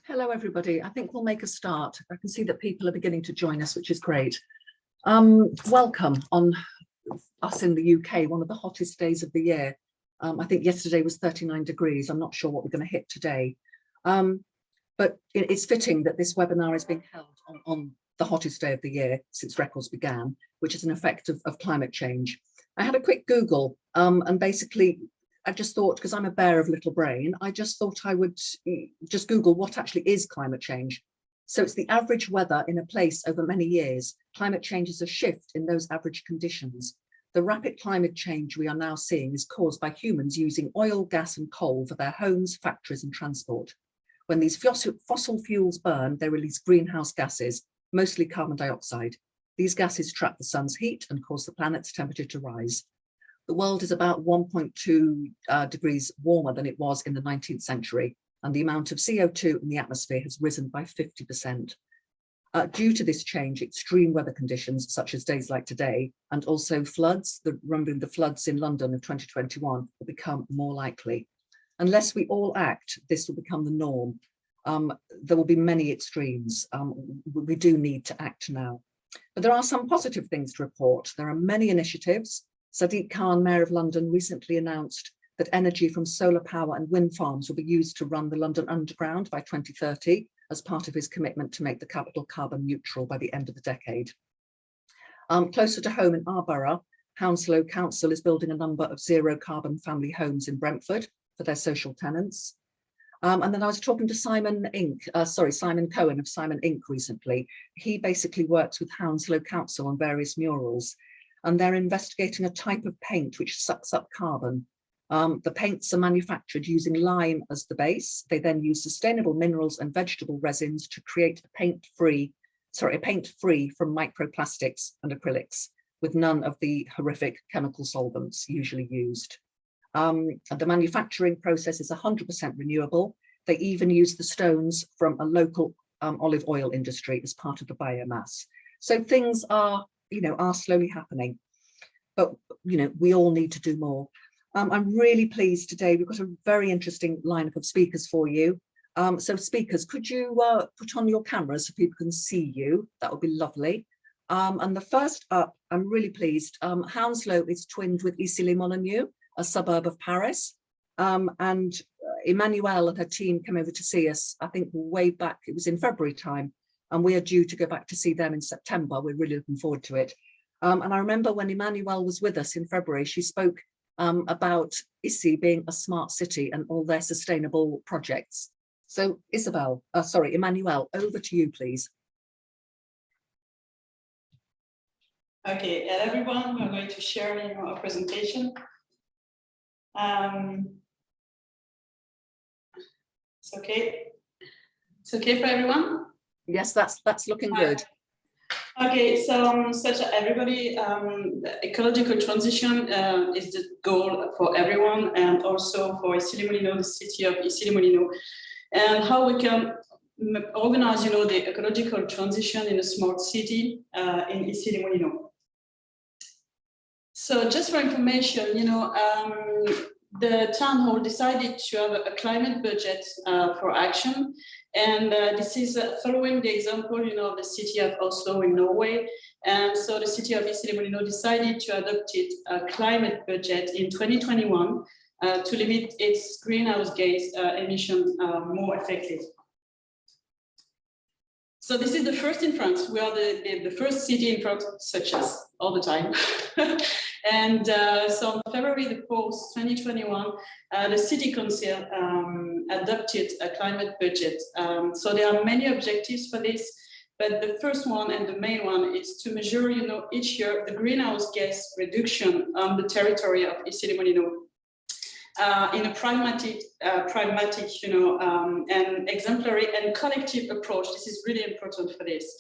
Hello, everybody. I think we'll make a start. I can see that people are beginning to join us, which is great. Welcome on us in the UK, one of the hottest days of the year. I think yesterday was 39 degrees. I'm not sure what we're going to hit today. But it's fitting that this webinar is being held on the hottest day of the year since records began, which is an effect of climate change. I had a quick Google and basically I just thought, because I'm a bear of little brain, I just thought I would just Google what actually is climate change. So it's the average weather in a place over many years. Climate change is a shift in those average conditions. The rapid climate change we are now seeing is caused by humans using oil, gas and coal for their homes, factories and transport. When these fossil fuels burn, they release greenhouse gases, mostly carbon dioxide. These gases trap the sun's heat and cause the planet's temperature to rise. The world is about 1.2 degrees warmer than it was in the 19th century, and the amount of CO2 in the atmosphere has risen by 50%. Due to this change, extreme weather conditions, such as days like today, and also floods, the floods in London of 2021, will become more likely. Unless we all act, this will become the norm. There will be many extremes. We do need to act now. But there are some positive things to report. There are many initiatives. Sadiq Khan, Mayor of London, recently announced that energy from solar power and wind farms will be used to run the London Underground by 2030 as part of his commitment to make the capital carbon neutral by the end of the decade. Closer to home in our borough, Hounslow Council is building a number of zero carbon family homes in Brentford for their social tenants. And then I was talking to Simon Cohen of Simon Inc. recently. He basically works with Hounslow Council on various murals, and they're investigating a type of paint which sucks up carbon. The paints are manufactured using lime as the base. They then use sustainable minerals and vegetable resins to create a paint free from microplastics and acrylics, with none of the horrific chemical solvents usually used. The manufacturing process is 100% renewable. They even use the stones from a local olive oil industry as part of the biomass. So things are slowly happening, but we all need to do more. I'm really pleased today. We've got a very interesting lineup of speakers for you. So speakers, could you put on your cameras so people can see you? That would be lovely. And the first up, I'm really pleased. Hounslow is twinned with Issy-les-Moulineaux, a suburb of Paris. And Emmanuelle and her team came over to see us, I think way back, it was in February time. And we are due to go back to see them in September. We're really looking forward to it. And I remember when Emmanuelle was with us in February, she spoke about Issy being a smart city and all their sustainable projects. So Emmanuelle, over to you, please. Okay, everyone, we're going to share our presentation. It's okay. It's okay for everyone? Yes, that's looking good. Okay, so such everybody, ecological transition is the goal for everyone, and also for Issy-les-Moulineaux, the city of Issy-les-Moulineaux, and how we can organize, the ecological transition in a smart city in Issy-les-Moulineaux. So just for information, the town hall decided to have a climate budget for action. And this is following the example, of the city of Oslo in Norway. And so the city of Issy-les-Moulineaux decided to adopt a climate budget in 2021 to limit its greenhouse gas emissions more effectively. So this is the first in France. We are the first city in France, such as all the time. And so on February the 4th, 2021, the City Council adopted a climate budget. So there are many objectives for this, but the first one and the main one is to measure, each year the greenhouse gas reduction on the territory of Issy-les-Moulineaux in a pragmatic, and exemplary and collective approach. This is really important for this.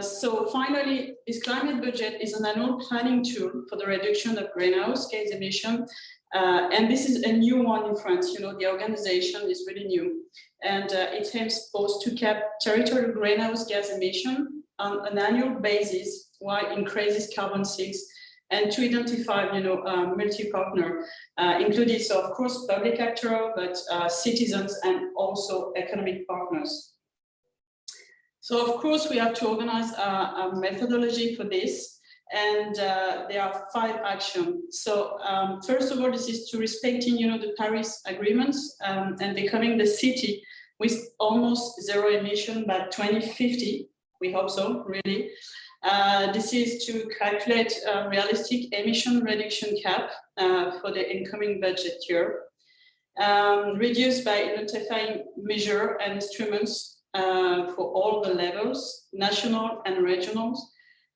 So finally, this climate budget is an annual planning tool for the reduction of greenhouse gas emission. And this is a new one in France. The organization is really new. And it aims both to cap territorial greenhouse gas emission on an annual basis while increases carbon sinks and to identify, multi-partner, including, so of course, public actor, but citizens and also economic partners. So of course, we have to organize a methodology for this. And there are 5 actions. So first of all, this is to respecting, the Paris agreements and becoming the city with almost zero emission by 2050. We hope so, really. This is to calculate a realistic emission reduction cap for the incoming budget year. Reduce by identifying measure and instruments for all the levels, national and regional.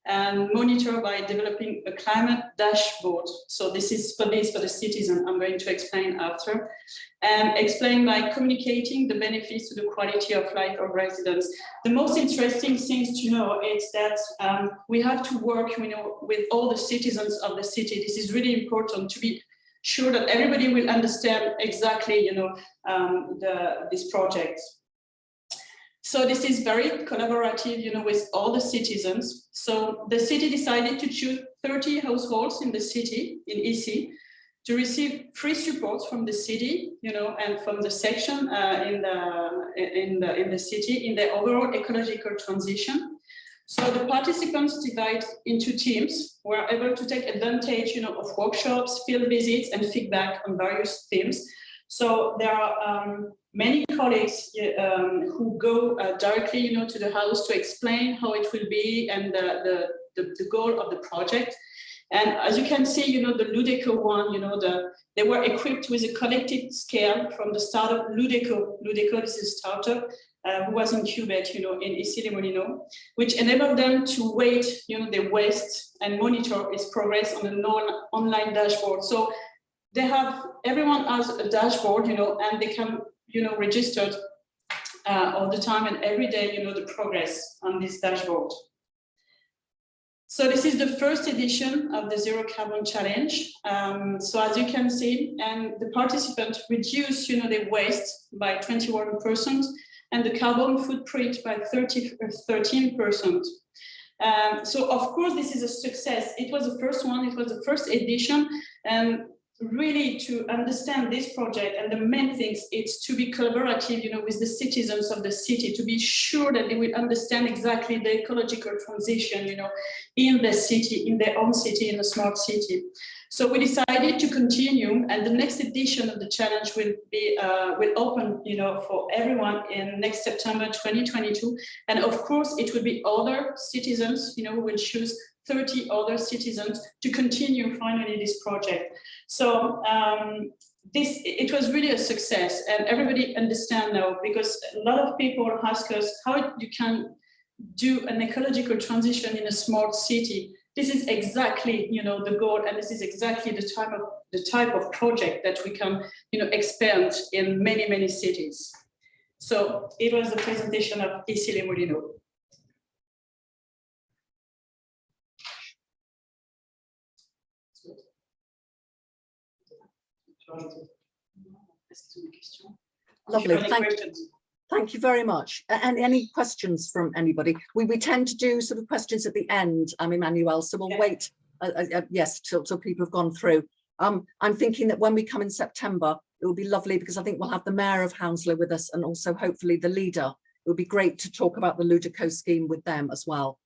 And monitor by developing a climate dashboard. So this is for the citizen, I'm going to explain after. And explain by communicating the benefits to the quality of life of residents. The most interesting things to know is that we have to work with all the citizens of the city. This is really important to be sure that everybody will understand exactly this project. So this is very collaborative, with all the citizens. So the city decided to choose 30 households in the city, in Issy, to receive free support from the city, and from the section in the city in the overall ecological transition. So the participants divide into teams, were able to take advantage, of workshops, field visits, and feedback on various themes. So there are many colleagues who go directly, to the house to explain how it will be and the goal of the project. And as you can see, the Decaux one, they were equipped with a collective scale from the startup Decaux. Decaux is a startup who was incubated, in Issy-les-Moulineaux, which enabled them to weight, the waste and monitor its progress on an online dashboard. So everyone has a dashboard, and they can, register all the time and every day, the progress on this dashboard. So this is the first edition of the Zero Carbon Challenge. So as you can see, and the participants reduce, the waste by 21% and the carbon footprint by 13%. So of course, this is a success. It was the first one, it was the first edition, and really to understand this project and the main things, it's to be collaborative, with the citizens of the city, to be sure that they will understand exactly the ecological transition, in the city, in their own city, in a smart city. So we decided to continue, and the next edition of the challenge will be will open, for everyone in next September 2022, and of course it will be other citizens, who will choose 30 other citizens to continue finally this project. So it was really a success, and everybody understand now, because a lot of people ask us how you can do an ecological transition in a smart city. This is exactly, the goal, and this is exactly the type of project that we can, expand in many, many cities. So it was the presentation of Issy-les-Moulineaux. Lovely, thank you very much. And any questions from anybody? We tend to do sort of questions at the end, Emmanuelle, so we'll wait, yes, till people have gone through. I'm thinking that when we come in September, it will be lovely, because I think we'll have the Mayor of Hounslow with us, and also hopefully the leader. It would be great to talk about the Decaux scheme with them as well,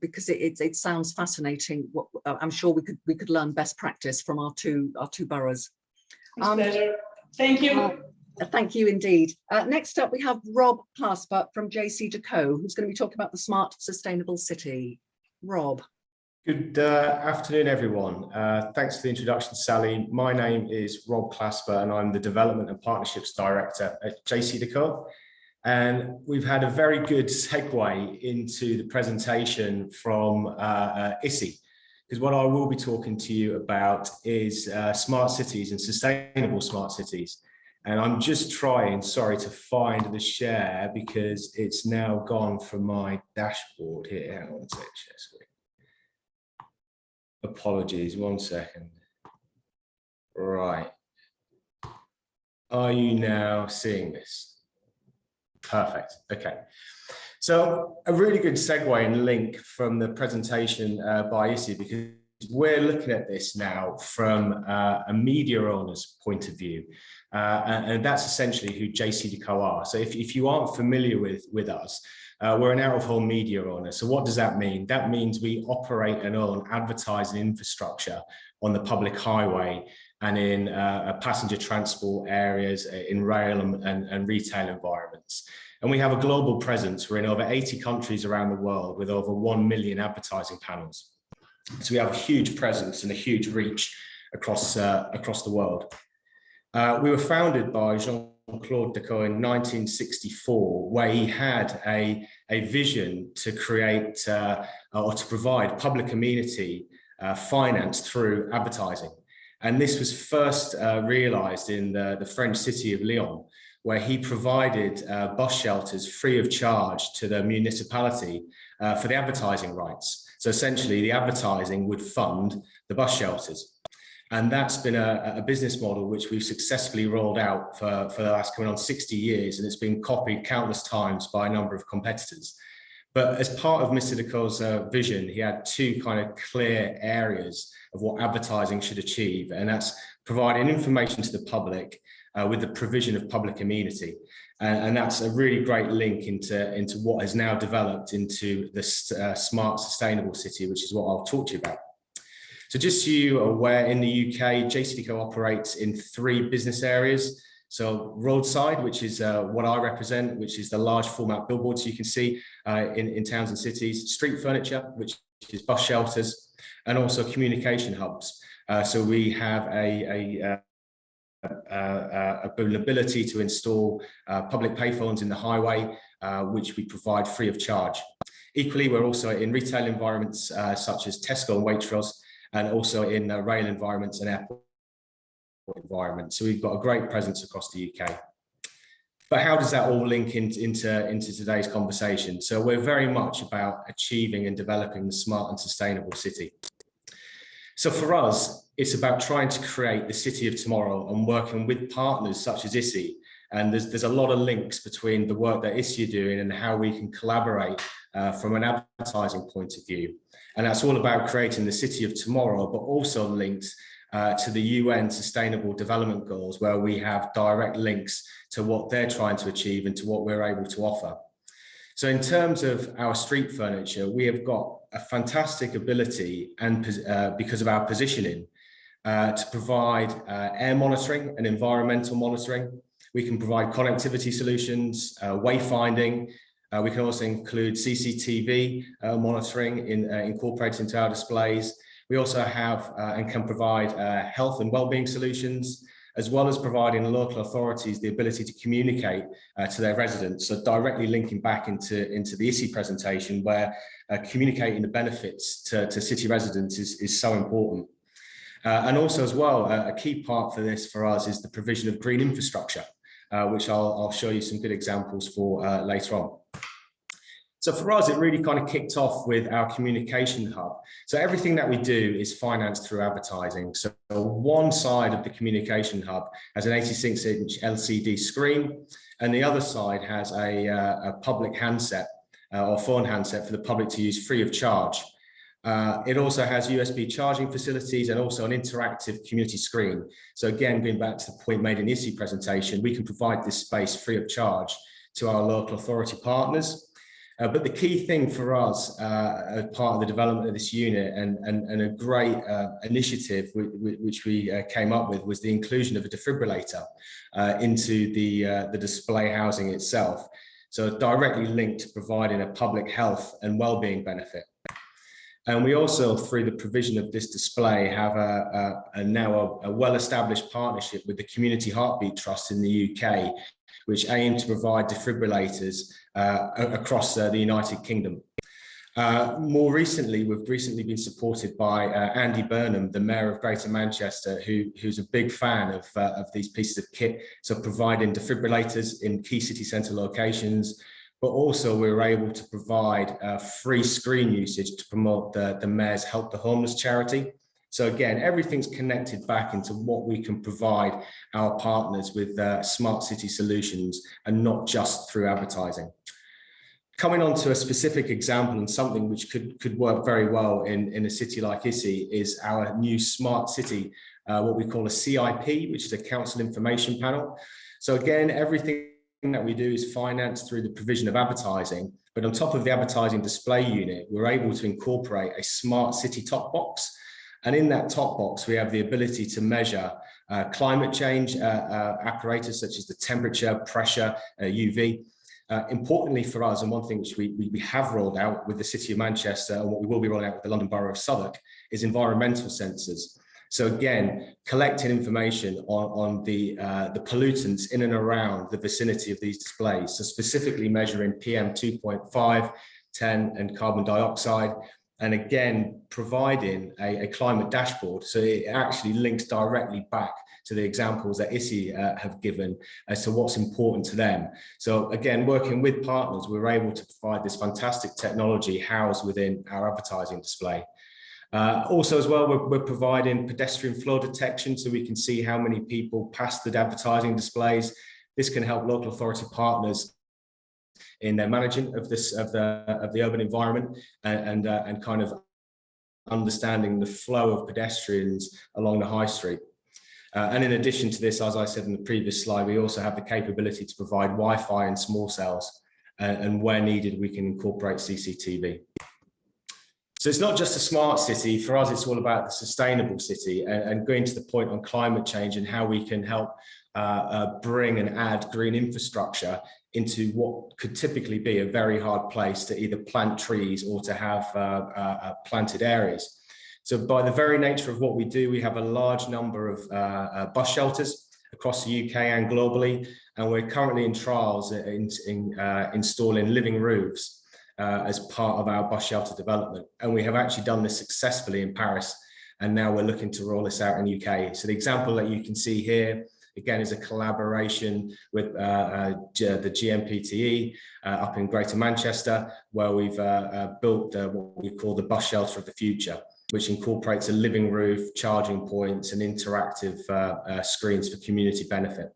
because it sounds fascinating. I'm sure we could learn best practice from our two boroughs. Pleasure. Thank you. Thank you indeed. Next up, we have Rob Clasper from JC Decaux, who's going to be talking about the Smart Sustainable City. Rob. Good afternoon, everyone. Thanks for the introduction, Sally. My name is Rob Clasper, and I'm the Development and Partnerships Director at JC Decaux. And we've had a very good segue into the presentation from Issy, because what I will be talking to you about is smart cities and sustainable smart cities. And I'm just trying, sorry, to find the share, because it's now gone from my dashboard here. Hang on a sec, share screen. Apologies, 1 second. Right. Are you now seeing this? Perfect. Okay. So a really good segue and link from the presentation by Issy, because we're looking at this now from a media owner's point of view. And that's essentially who JC Decaux are. So if you aren't familiar with us, we're an out-of-home media owner. So what does that mean? That means we operate and own advertising infrastructure on the public highway and in passenger transport areas, in rail and retail environments. And we have a global presence. We're in over 80 countries around the world with over 1 million advertising panels. So we have a huge presence and a huge reach across the world. We were founded by Jean-Claude Decaux in 1964, where he had a vision to create or to provide public amenity finance through advertising. And this was first realized in the French city of Lyon, where he provided bus shelters free of charge to the municipality for the advertising rights. So essentially the advertising would fund the bus shelters. And that's been a business model which we've successfully rolled out for the last coming on 60 years, and it's been copied countless times by a number of competitors. But as part of Mr. Decaux's vision, he had two kind of clear areas of what advertising should achieve, and that's providing information to the public with the provision of public amenity. And that's a really great link into what has now developed into the smart, sustainable city, which is what I'll talk to you about. So just so you are aware, in the UK, JC Decaux operates in 3 business areas. So roadside, which is what I represent, which is the large format billboards you can see in towns and cities, street furniture, which is bus shelters, and also communication hubs. So we have an ability to install public payphones in the highway, which we provide free of charge. Equally, we're also in retail environments such as Tesco and Waitrose, and also in rail environments and airport environments. So we've got a great presence across the UK. But how does that all link into today's conversation? So we're very much about achieving and developing the smart and sustainable city. So for us, it's about trying to create the city of tomorrow and working with partners such as Issy. And there's a lot of links between the work that Issy are doing and how we can collaborate from an advertising point of view. And that's all about creating the city of tomorrow, but also linked to the UN Sustainable Development Goals, where we have direct links to what they're trying to achieve and to what we're able to offer. So in terms of our street furniture, we have got a fantastic ability, and because of our positioning, to provide air monitoring and environmental monitoring. We can provide connectivity solutions, wayfinding. We can also include CCTV monitoring incorporated into our displays. We also have and can provide health and wellbeing solutions, as well as providing local authorities the ability to communicate to their residents. So directly linking back into the Issy presentation, where communicating the benefits to city residents is so important. And also as well, a key part for this for us is the provision of green infrastructure, which I'll show you some good examples for later on. So for us, it really kind of kicked off with our communication hub. So everything that we do is financed through advertising. So one side of the communication hub has an 86-inch LCD screen, and the other side has a public handset or phone handset for the public to use free of charge. It also has USB charging facilities and also an interactive community screen. So again, going back to the point made in the Issy presentation, we can provide this space free of charge to our local authority partners. But the key thing for us as part of the development of this unit and a great initiative which we came up with was the inclusion of a defibrillator into the display housing itself. So directly linked to providing a public health and wellbeing benefit. And we also, through the provision of this display, have now a well-established partnership with the Community Heartbeat Trust in the UK, which aim to provide defibrillators across the United Kingdom. More recently, we've been supported by Andy Burnham, the Mayor of Greater Manchester, who's a big fan of these pieces of kit, so providing defibrillators in key city centre locations, but also we were able to provide free screen usage to promote the Mayor's Help the Homeless charity. So again, everything's connected back into what we can provide our partners with smart city solutions, and not just through advertising. Coming on to a specific example and something which could work very well in a city like Issy is our new smart city, what we call a CIP, which is a council information panel. So again, everything that we do is financed through the provision of advertising, but on top of the advertising display unit, we're able to incorporate a smart city top box. And in that top box, we have the ability to measure climate change apparatus such as the temperature, pressure, UV. Importantly for us, and one thing which we have rolled out with the City of Manchester and what we will be rolling out with the London Borough of Southwark is environmental sensors. So again, collecting information on the pollutants in and around the vicinity of these displays. So specifically measuring PM 2.5, 10 and carbon dioxide. And again, providing a climate dashboard. So it actually links directly back to the examples that Issy have given as to what's important to them. So again, working with partners, we're able to provide this fantastic technology housed within our advertising display. Also as well, we're providing pedestrian flow detection so we can see how many people pass the advertising displays. This can help local authority partners in their managing of the urban environment and kind of understanding the flow of pedestrians along the high street. And in addition to this, as I said in the previous slide, we also have the capability to provide Wi-Fi and small cells, and where needed, we can incorporate CCTV. So it's not just a smart city. For us, it's all about the sustainable city and going to the point on climate change and how we can help bring and add green infrastructure into what could typically be a very hard place to either plant trees or to have planted areas. So by the very nature of what we do, we have a large number of bus shelters across the UK and globally, and we're currently in trials in installing living roofs as part of our bus shelter development. And we have actually done this successfully in Paris, and now we're looking to roll this out in the UK. So the example that you can see here, again, is a collaboration with the GMPTE up in Greater Manchester, where we've built what we call the bus shelter of the future, which incorporates a living roof, charging points, and interactive screens for community benefit.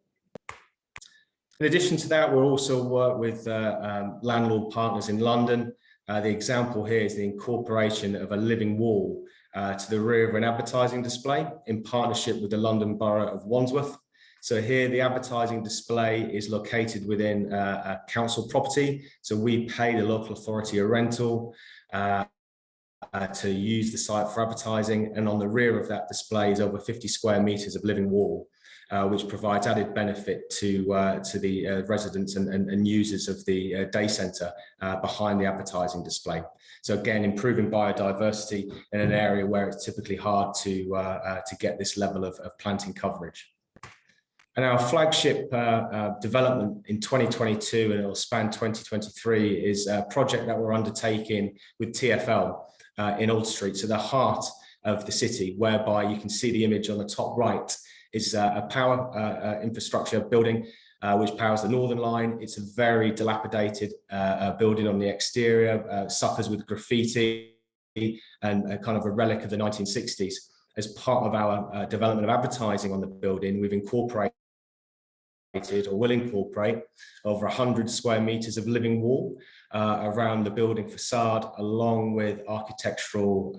In addition to that, we'll also work with landlord partners in London. The example here is the incorporation of a living wall to the rear of an advertising display in partnership with the London Borough of Wandsworth. So here the advertising display is located within a council property. So we pay the local authority a rental to use the site for advertising. And on the rear of that display is over 50 square meters of living wall, which provides added benefit to the residents and users of the day centre behind the advertising display. So again, improving biodiversity in an area where it's typically hard to get this level of planting coverage. And our flagship development in 2022, and it will span 2023, is a project that we're undertaking with TfL in Old Street, so the heart of the city, whereby you can see the image on the top right is a power infrastructure building which powers the Northern Line. It's a very dilapidated building on the exterior, suffers with graffiti and kind of a relic of the 1960s. As part of our development of advertising on the building, we've incorporated or will incorporate over 100 square meters of living wall around the building facade, along with architectural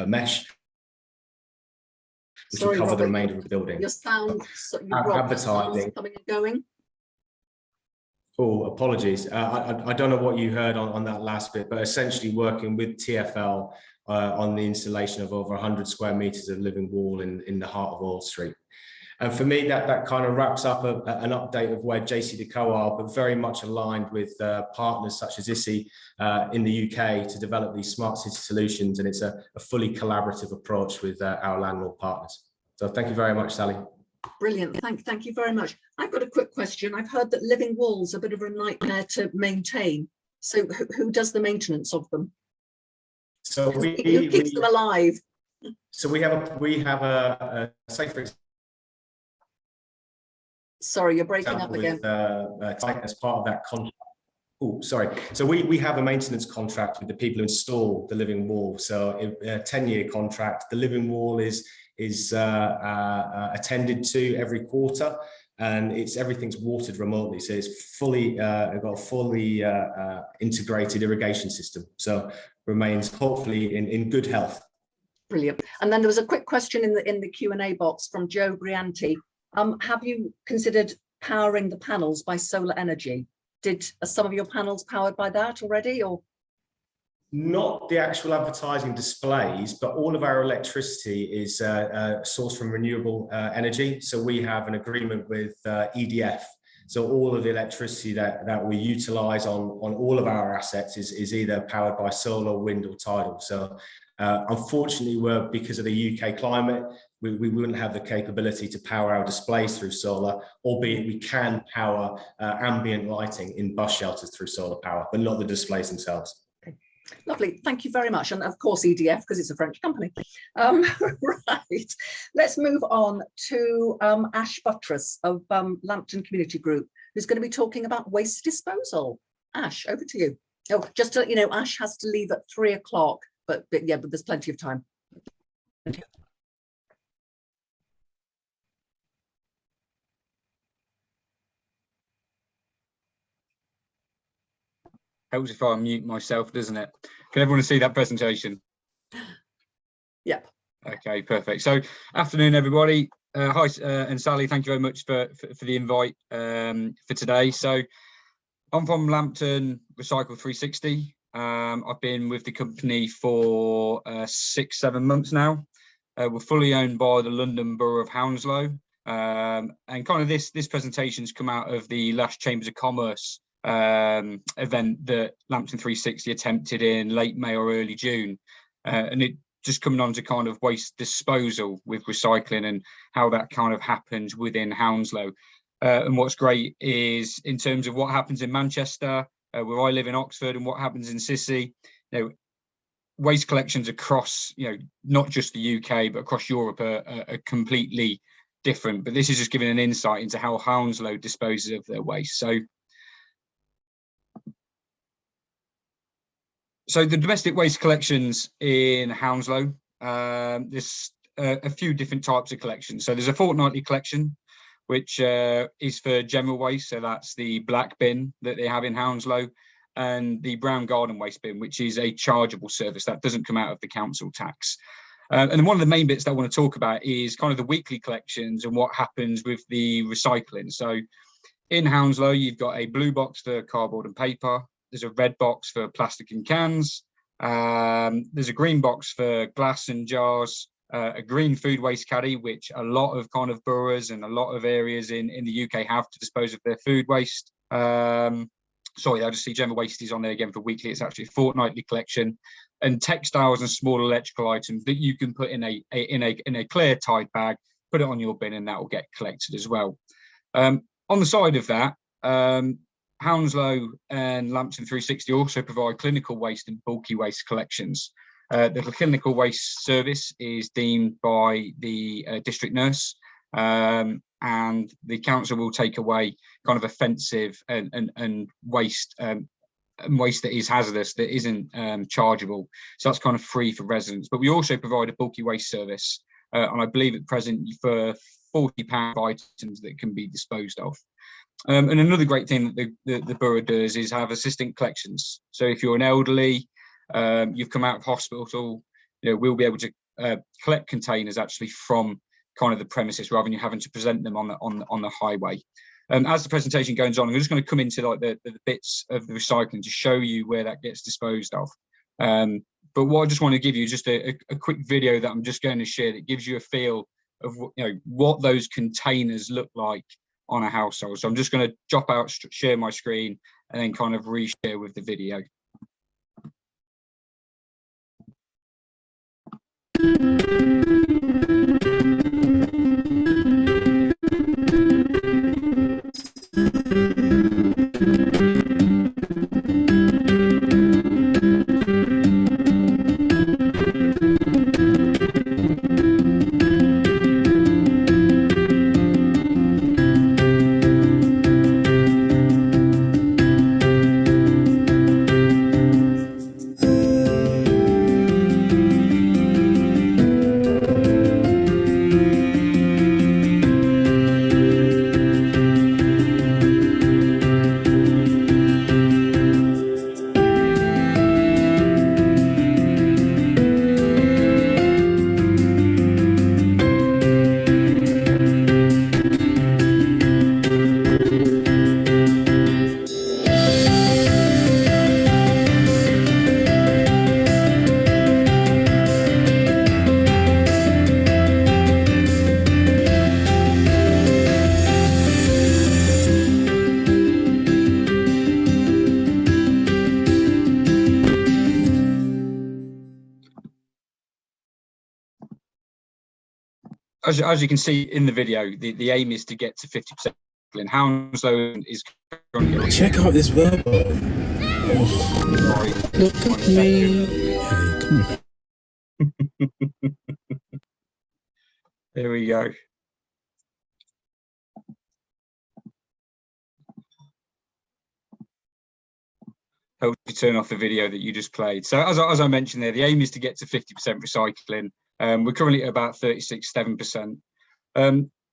mesh, which will cover Robert, the remainder of the building. Your sound, advertising coming and going. Oh, apologies. I don't know what you heard on that last bit, but essentially working with TfL on the installation of over 100 square meters of living wall in the heart of Old Street. And for me, that kind of wraps up an update of where JC Decaux are, but very much aligned with partners such as Issy in the UK to develop these smart city solutions. And it's a fully collaborative approach with our landlord partners. So thank you very much, Sally. Brilliant. Thank you very much. I've got a quick question. I've heard that living walls are a bit of a nightmare to maintain. So who does the maintenance of them? So who keeps them alive? So we have a say for example. Sorry, you're breaking up again. As part of that contract. Oh, sorry. So we have a maintenance contract with the people who install the living wall. So a 10-year contract. The living wall is attended to every quarter, and everything's watered remotely. So it's fully got a fully integrated irrigation system. So remains hopefully in good health. Brilliant. And then there was a quick question in the Q&A box from Joe Brianti. Have you considered powering the panels by solar energy? Are some of your panels powered by that already, or? Not the actual advertising displays, but all of our electricity is sourced from renewable energy. So we have an agreement with EDF. So all of the electricity that we utilize on all of our assets is either powered by solar, wind, or tidal. So unfortunately, because of the UK climate, we wouldn't have the capability to power our displays through solar, albeit we can power ambient lighting in bus shelters through solar power, but not the displays themselves. Okay. Lovely, thank you very much. And of course, EDF, because it's a French company. Right, let's move on to Ash Buttress of Lambton Community Group, who's going to be talking about waste disposal. Ash, over to you. Oh, just to let you know, Ash has to leave at 3 o'clock, but yeah, but there's plenty of time. Helps if I unmute myself, doesn't it? Can everyone see that presentation? Yep. Okay, perfect. So, afternoon, everybody. Hi, and Sally, thank you very much for the invite for today. So, I'm from Lambton Recycle 360. I've been with the company for 6-7 months now. We're fully owned by the London Borough of Hounslow. And kind of this presentation's come out of the last Chambers of Commerce event that Lambton 360 attempted in late May or early June, and it just coming on to kind of waste disposal with recycling and how that kind of happens within Hounslow. And what's great is in terms of what happens in Manchester, where I live in Oxford, and what happens in Sissy, waste collections across, not just the UK but across Europe are completely different. But this is just giving an insight into how Hounslow disposes of their waste. So the domestic waste collections in Hounslow, there's a few different types of collections. So there's a fortnightly collection, which is for general waste. So that's the black bin that they have in Hounslow, and the brown garden waste bin, which is a chargeable service that doesn't come out of the council tax. And one of the main bits that I want to talk about is kind of the weekly collections and what happens with the recycling. So in Hounslow, you've got a blue box for cardboard and paper. There's a red box for plastic and cans. There's a green box for glass and jars, a green food waste caddy, which a lot of kind of boroughs and a lot of areas in the UK have to dispose of their food waste. Sorry, I just see general waste is on there again for weekly. It's actually a fortnightly collection, and textiles and small electrical items that you can put in a clear tied bag, put it on your bin, and that will get collected as well. On the side of that, Hounslow and Lambton 360 also provide clinical waste and bulky waste collections. The clinical waste service is deemed by the district nurse, and the council will take away kind of offensive and waste waste that is hazardous, that isn't chargeable. So that's kind of free for residents. But we also provide a bulky waste service, and I believe at present for £40 items that can be disposed of. And another great thing that the borough does is have assistant collections. So if you're an elderly, you've come out of hospital, we'll be able to collect containers actually from kind of the premises rather than you having to present them on the highway. As the presentation goes on, I'm just going to come into like the bits of the recycling to show you where that gets disposed of. But what I just want to give you just a quick video that I'm just going to share that gives you a feel of what those containers look like on a household. So I'm just going to drop out, share my screen, and then kind of reshare with the video. as you can see in the video, the aim is to get to 50%. In Hounslow is currently. Check out this verb. Look at me. Hey, come on. There we go. Help you turn off the video that you just played. So as I mentioned there, the aim is to get to 50% recycling. We're currently at about 36.7%.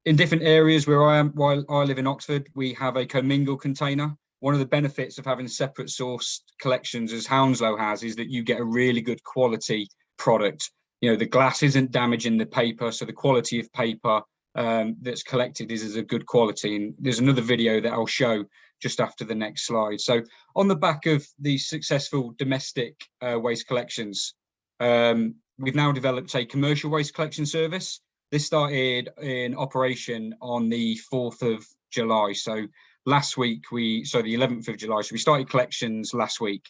In different areas where I am, while I live in Oxford, we have a commingled container. One of the benefits of having separate sourced collections, as Hounslow has, is that you get a really good quality product. You know, the glass isn't damaging the paper, so the quality of paper that's collected is a good quality. And there's another video that I'll show just after the next slide. So on the back of these successful domestic waste collections, we've now developed a commercial waste collection service. This started in operation on the 4th of July. So last week, the 11th of July. So we started collections last week.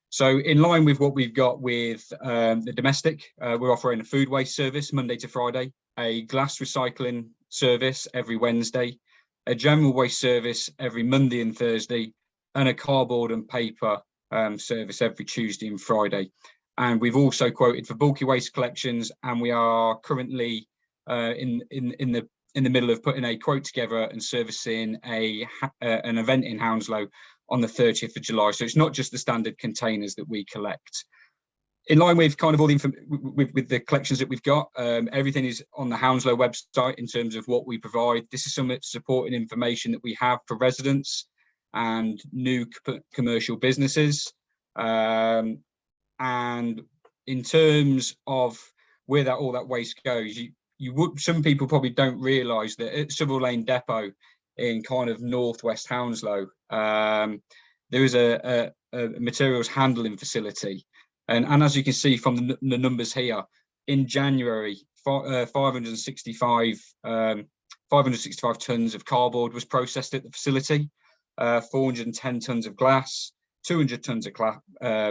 So in line with what we've got with the domestic, we're offering a food waste service Monday to Friday, a glass recycling service every Wednesday, a general waste service every Monday and Thursday, and a cardboard and paper service every Tuesday and Friday. And we've also quoted for bulky waste collections, and we are currently in the middle of putting a quote together and servicing an event in Hounslow on the 30th of July. So it's not just the standard containers that we collect. In line with kind of all the with the collections that we've got, everything is on the Hounslow website in terms of what we provide. This is some supporting information that we have for residents and new commercial businesses. And in terms of where all that waste goes, some people probably don't realise that at Southall Lane Depot in kind of northwest Hounslow, there is a materials handling facility. And as you can see from the numbers here, in January, 565 tonnes of cardboard was processed at the facility, 410 tonnes of glass, 200 tonnes of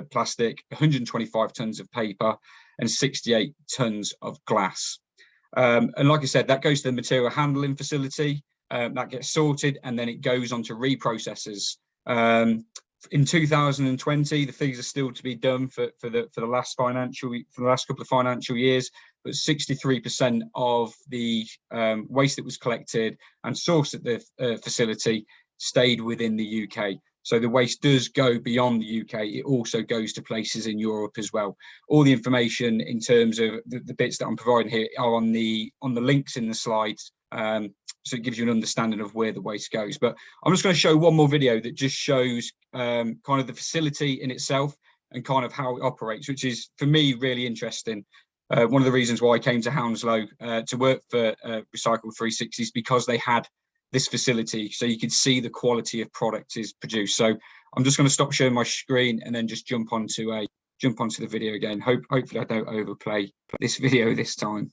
plastic, 125 tonnes of paper, and 68 tonnes of glass. And like I said, that goes to the material handling facility, that gets sorted, and then it goes on to reprocessors. In 2020, the figures are still to be done for the last couple of financial years, but 63% of the waste that was collected and sourced at the facility stayed within the UK. So the waste does go beyond the UK. It also goes to places in Europe as well. All the information in terms of the bits that I'm providing here are on the links in the slides. So it gives you an understanding of where the waste goes. But I'm just going to show one more video that just shows kind of the facility in itself and kind of how it operates, which is, for me, really interesting. One of the reasons why I came to Hounslow to work for Recycle 360 is because they had this facility, so you could see the quality of product is produced. So I'm just going to stop sharing my screen and then just jump onto the video again. Hopefully I don't overplay this video this time.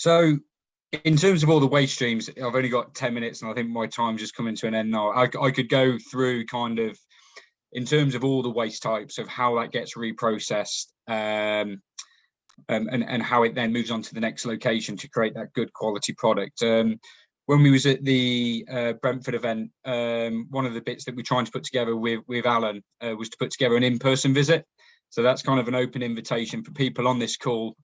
So in terms of all the waste streams, I've only got 10 minutes and I think my time's just coming to an end now. I could go through kind of in terms of all the waste types of how that gets reprocessed and how it then moves on to the next location to create that good quality product. When we was at the Brentford event, one of the bits that we're trying to put together with Alan was to put together an in-person visit. So that's kind of an open invitation for people on this call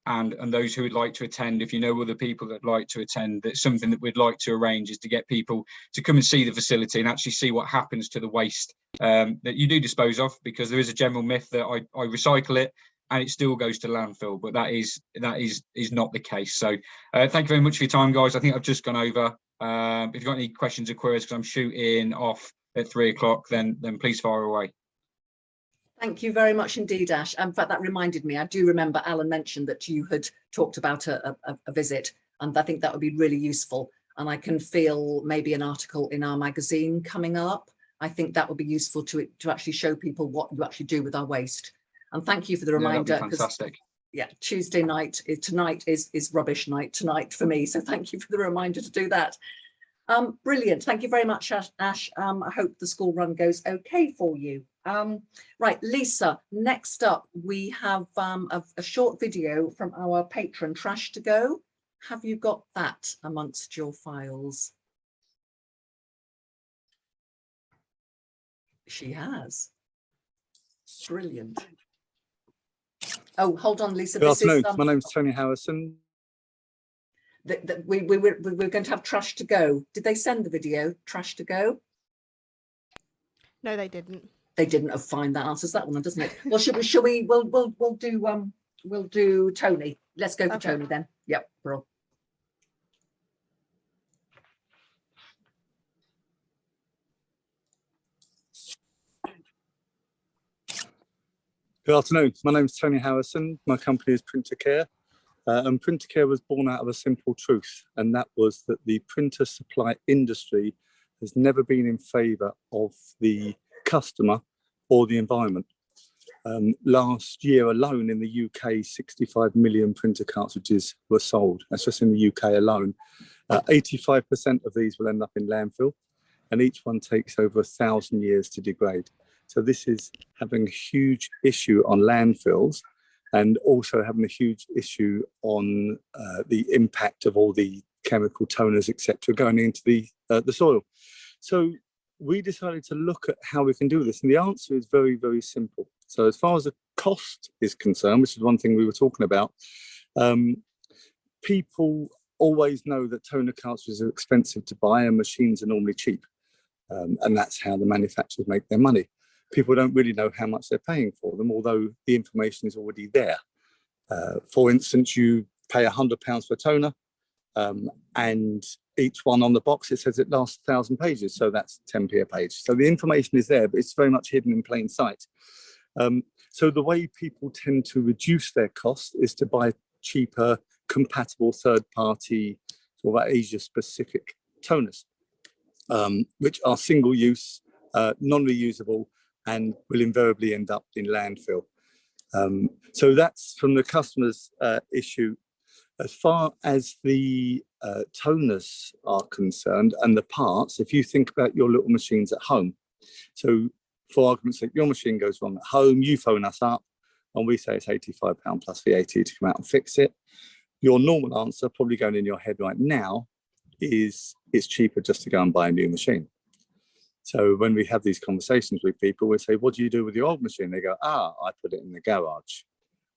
and those who would like to attend. If you know other people that like to attend, that's something that we'd like to arrange, is to get people to come and see the facility and actually see what happens to the waste that you do dispose of, because there is a general myth that I recycle it and it still goes to landfill, but that is not the case. So thank you very much for your time, guys. I think I've just gone over. If you've got any questions or queries, because I'm shooting off at 3 o'clock, then please fire away. Thank you very much indeed, Ash. In fact, that reminded me, I do remember Alan mentioned that you had talked about a visit, and I think that would be really useful. And I can feel maybe an article in our magazine coming up. I think that would be useful to actually show people what you actually do with our waste. And thank you for the reminder. Yeah, fantastic. Yeah, Tuesday night, tonight is rubbish night tonight for me. So thank you for the reminder to do that. Brilliant. Thank you very much, Ash. I hope the school run goes okay for you. Right, Lisa, next up, we have a short video from our patron, Trash to Go. Have you got that amongst your files? She has. Brilliant. Oh, hold on, Lisa. Good afternoon. My name's Tony Harrison. We're going to have Trash to Go. Did they send the video, Trash to Go? No, they didn't. They didn't. Oh, fine. That answers that one, doesn't it? Well, we'll do Tony. Let's go for Okay. Tony then. Yep, bro. Good afternoon. My name's Tony Harrison. My company is Printer Care. And Printer Care was born out of a simple truth, and that was that the printer supply industry has never been in favour of the customer or the environment. Last year alone in the UK, 65 million printer cartridges were sold. That's just in the UK alone. 85% of these will end up in landfill, and each one takes over 1,000 years to degrade. So this is having a huge issue on landfills, and also having a huge issue on the impact of all the chemical toners, etc., going into the soil. So we decided to look at how we can do this, and the answer is very, very simple. So as far as the cost is concerned, which is one thing we were talking about, people always know that toner cartridges are expensive to buy and machines are normally cheap, and that's how the manufacturers make their money. People don't really know how much they're paying for them, although the information is already there. For instance, you pay £100 for a toner, and each one on the box, it says it lasts 1,000 pages, so that's 10p a page. So the information is there, but it's very much hidden in plain sight. So the way people tend to reduce their costs is to buy cheaper, compatible third-party, sort of Asia-specific toners, which are single-use, non-reusable, and will invariably end up in landfill. So that's from the customer's issue. As far as the toners are concerned and the parts, if you think about your little machines at home, so for argument's sake, your machine goes wrong at home, you phone us up and we say it's £85 plus VAT to come out and fix it. Your normal answer, probably going in your head right now, is it's cheaper just to go and buy a new machine. So when we have these conversations with people, we say, what do you do with your old machine? They go, I put it in the garage.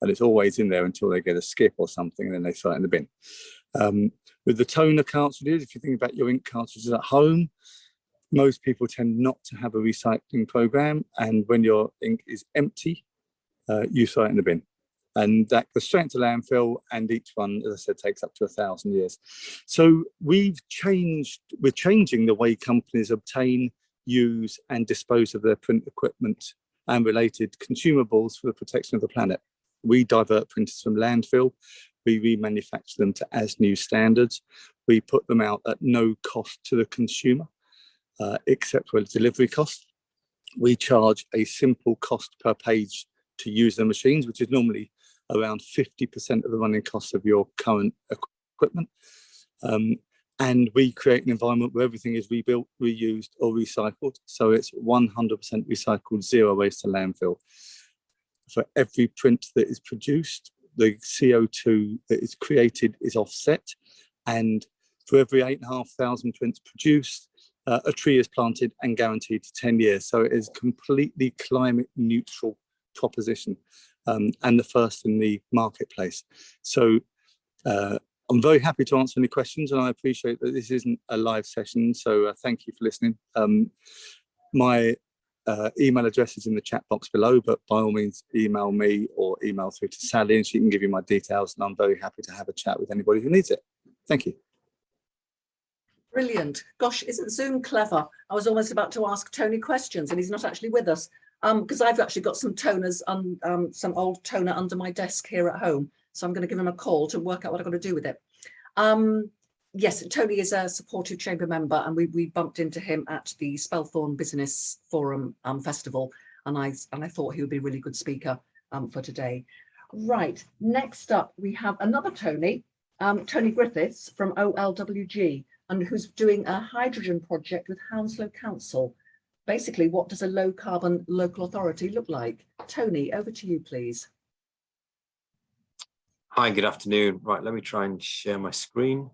And it's always in there until they get a skip or something, and then they throw it in the bin. With the toner cartridges, if you think about your ink cartridges at home, most people tend not to have a recycling program. And when your ink is empty, you throw it in the bin. And that goes straight into landfill, and each one, as I said, takes up to 1,000 years. So we're changing the way companies obtain, use and dispose of their print equipment and related consumables for the protection of the planet. We divert printers from landfill, we remanufacture them to as new standards, we put them out at no cost to the consumer, except for a delivery cost. We charge a simple cost per page to use the machines, which is normally around 50% of the running costs of your current equipment. And we create an environment where everything is rebuilt, reused or recycled. So it's 100% recycled, zero waste to landfill. For every print that is produced, the CO2 that is created is offset. And for every 8,500 prints produced, a tree is planted and guaranteed for 10 years. So it is completely climate neutral proposition, and the first in the marketplace. So I'm very happy to answer any questions, and I appreciate that this isn't a live session, so thank you for listening. My email address is in the chat box below, but by all means email me or email through to Sally and she can give you my details, and I'm very happy to have a chat with anybody who needs it. Thank you. Brilliant. Gosh, isn't Zoom clever? I was almost about to ask Tony questions and he's not actually with us, because I've actually got some toners, some old toner under my desk here at home. So I'm going to give him a call to work out what I've got to do with it. Yes, Tony is a supportive chamber member, and we bumped into him at the Spelthorne Business Forum Festival, and I thought he would be a really good speaker for today. Right, next up we have another Tony, Tony Griffiths from OLWG, and who's doing a hydrogen project with Hounslow Council. Basically, what does a low carbon local authority look like? Tony, over to you, please. Hi, good afternoon. Right, let me try and share my screen.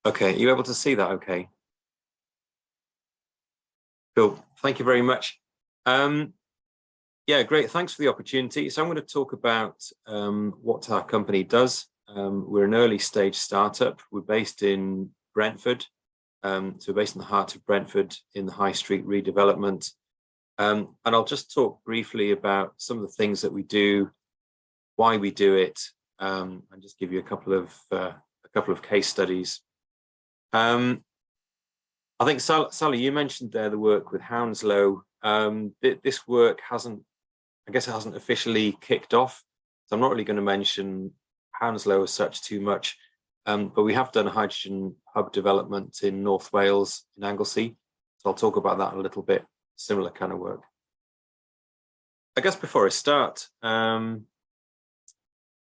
Okay, are you able to see that okay? Cool, thank you very much. Yeah, great, thanks for the opportunity. So I'm going to talk about what our company does. We're an early stage startup. We're based in Brentford. So we're based in the heart of Brentford in the High Street redevelopment. And I'll just talk briefly about some of the things that we do, why we do it, and just give you a couple of case studies. I think Sally, you mentioned there the work with Hounslow. This work hasn't officially kicked off, so I'm not really going to mention Hounslow as such too much. But we have done a hydrogen hub development in North Wales, in Anglesey. So I'll talk about that a little bit, similar kind of work. I guess before I start, I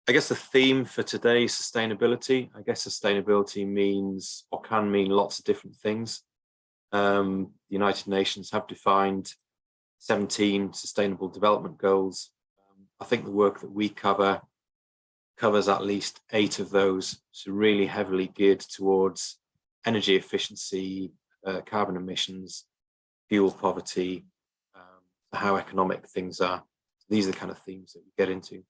guess the theme for today is sustainability. I guess sustainability means, or can mean, lots of different things. The United Nations have defined 17 sustainable development goals. I think the work that we covers at least 8 of those, so really heavily geared towards energy efficiency, carbon emissions, fuel poverty, how economic things are. These are the kind of themes that we get into.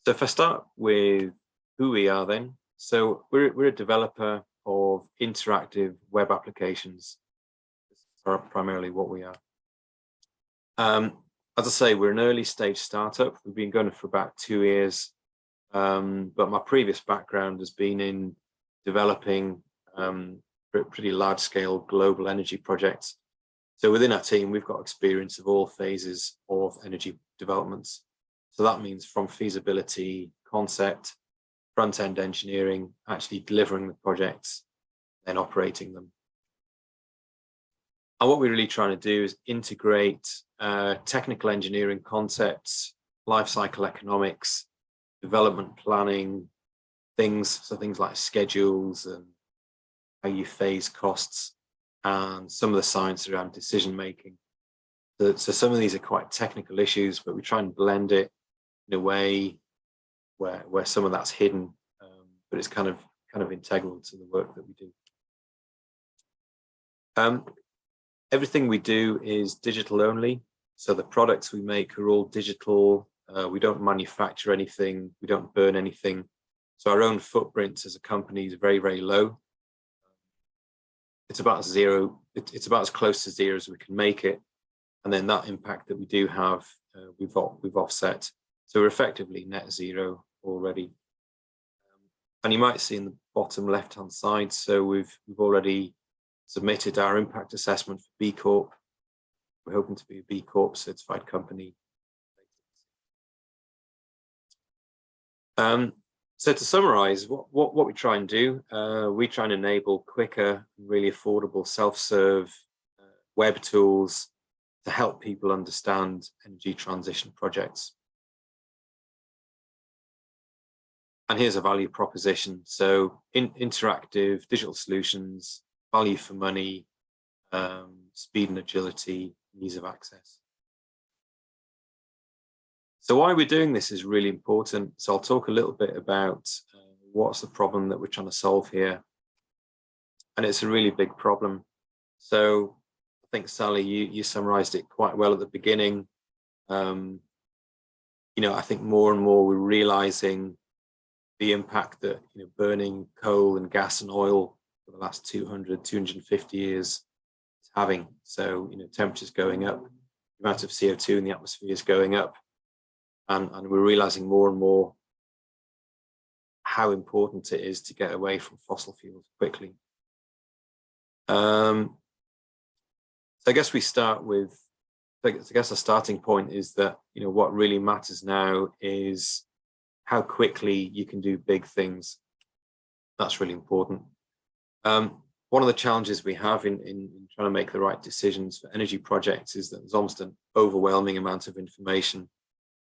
So if I start with who we are then, so we're a developer of interactive web applications. This is primarily what we are. As I say, we're an early stage startup. We've been going for about 2 years. But my previous background has been in developing pretty large-scale global energy projects. So within our team, we've got experience of all phases of energy developments. So that means from feasibility, concept, front-end engineering, actually delivering the projects, then operating them. And what we're really trying to do is integrate technical engineering concepts, life cycle economics, development planning, things like schedules and how you phase costs, and some of the science around decision making. So some of these are quite technical issues, but we try and blend it in a way where some of that's hidden, but it's kind of integral to the work that we do. Everything we do is digital only, so the products we make are all digital. We don't manufacture anything, we don't burn anything. So our own footprint as a company is very, very low. It's about zero, it's about as close to zero as we can make it. And then that impact that we do have, we've offset. So we're effectively net zero already. And you might see in the bottom left-hand side, so we've already submitted our impact assessment for B Corp. We're hoping to be a B Corp certified company. So to summarize, what we try and do, we try and enable quicker, really affordable self-serve web tools to help people understand energy transition projects. And here's a value proposition. So interactive digital solutions, value for money, speed and agility, ease of access. So why we're doing this is really important. So I'll talk a little bit about what's the problem that we're trying to solve here. And it's a really big problem. So I think, Sally, you summarized it quite well at the beginning. You know, I think more and more we're realizing the impact that, you know, burning coal and gas and oil for the last 250 years is having. So, you know, temperatures going up, the amount of CO2 in the atmosphere is going up. And we're realizing more and more how important it is to get away from fossil fuels quickly. So I guess we start with, I guess the starting point is that, you know, what really matters now is how quickly you can do big things. That's really important. One of the challenges we have in trying to make the right decisions for energy projects is that there's almost an overwhelming amount of information.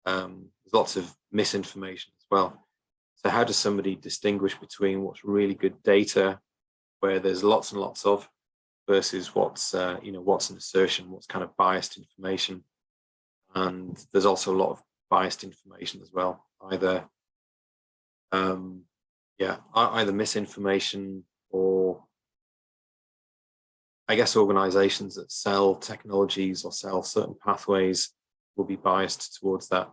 There's lots of misinformation as well. So how does somebody distinguish between what's really good data, where there's lots and lots of, versus what's you know, what's an assertion, what's kind of biased information? And there's also a lot of biased information as well, either either misinformation, or I guess organizations that sell technologies or sell certain pathways will be biased towards that.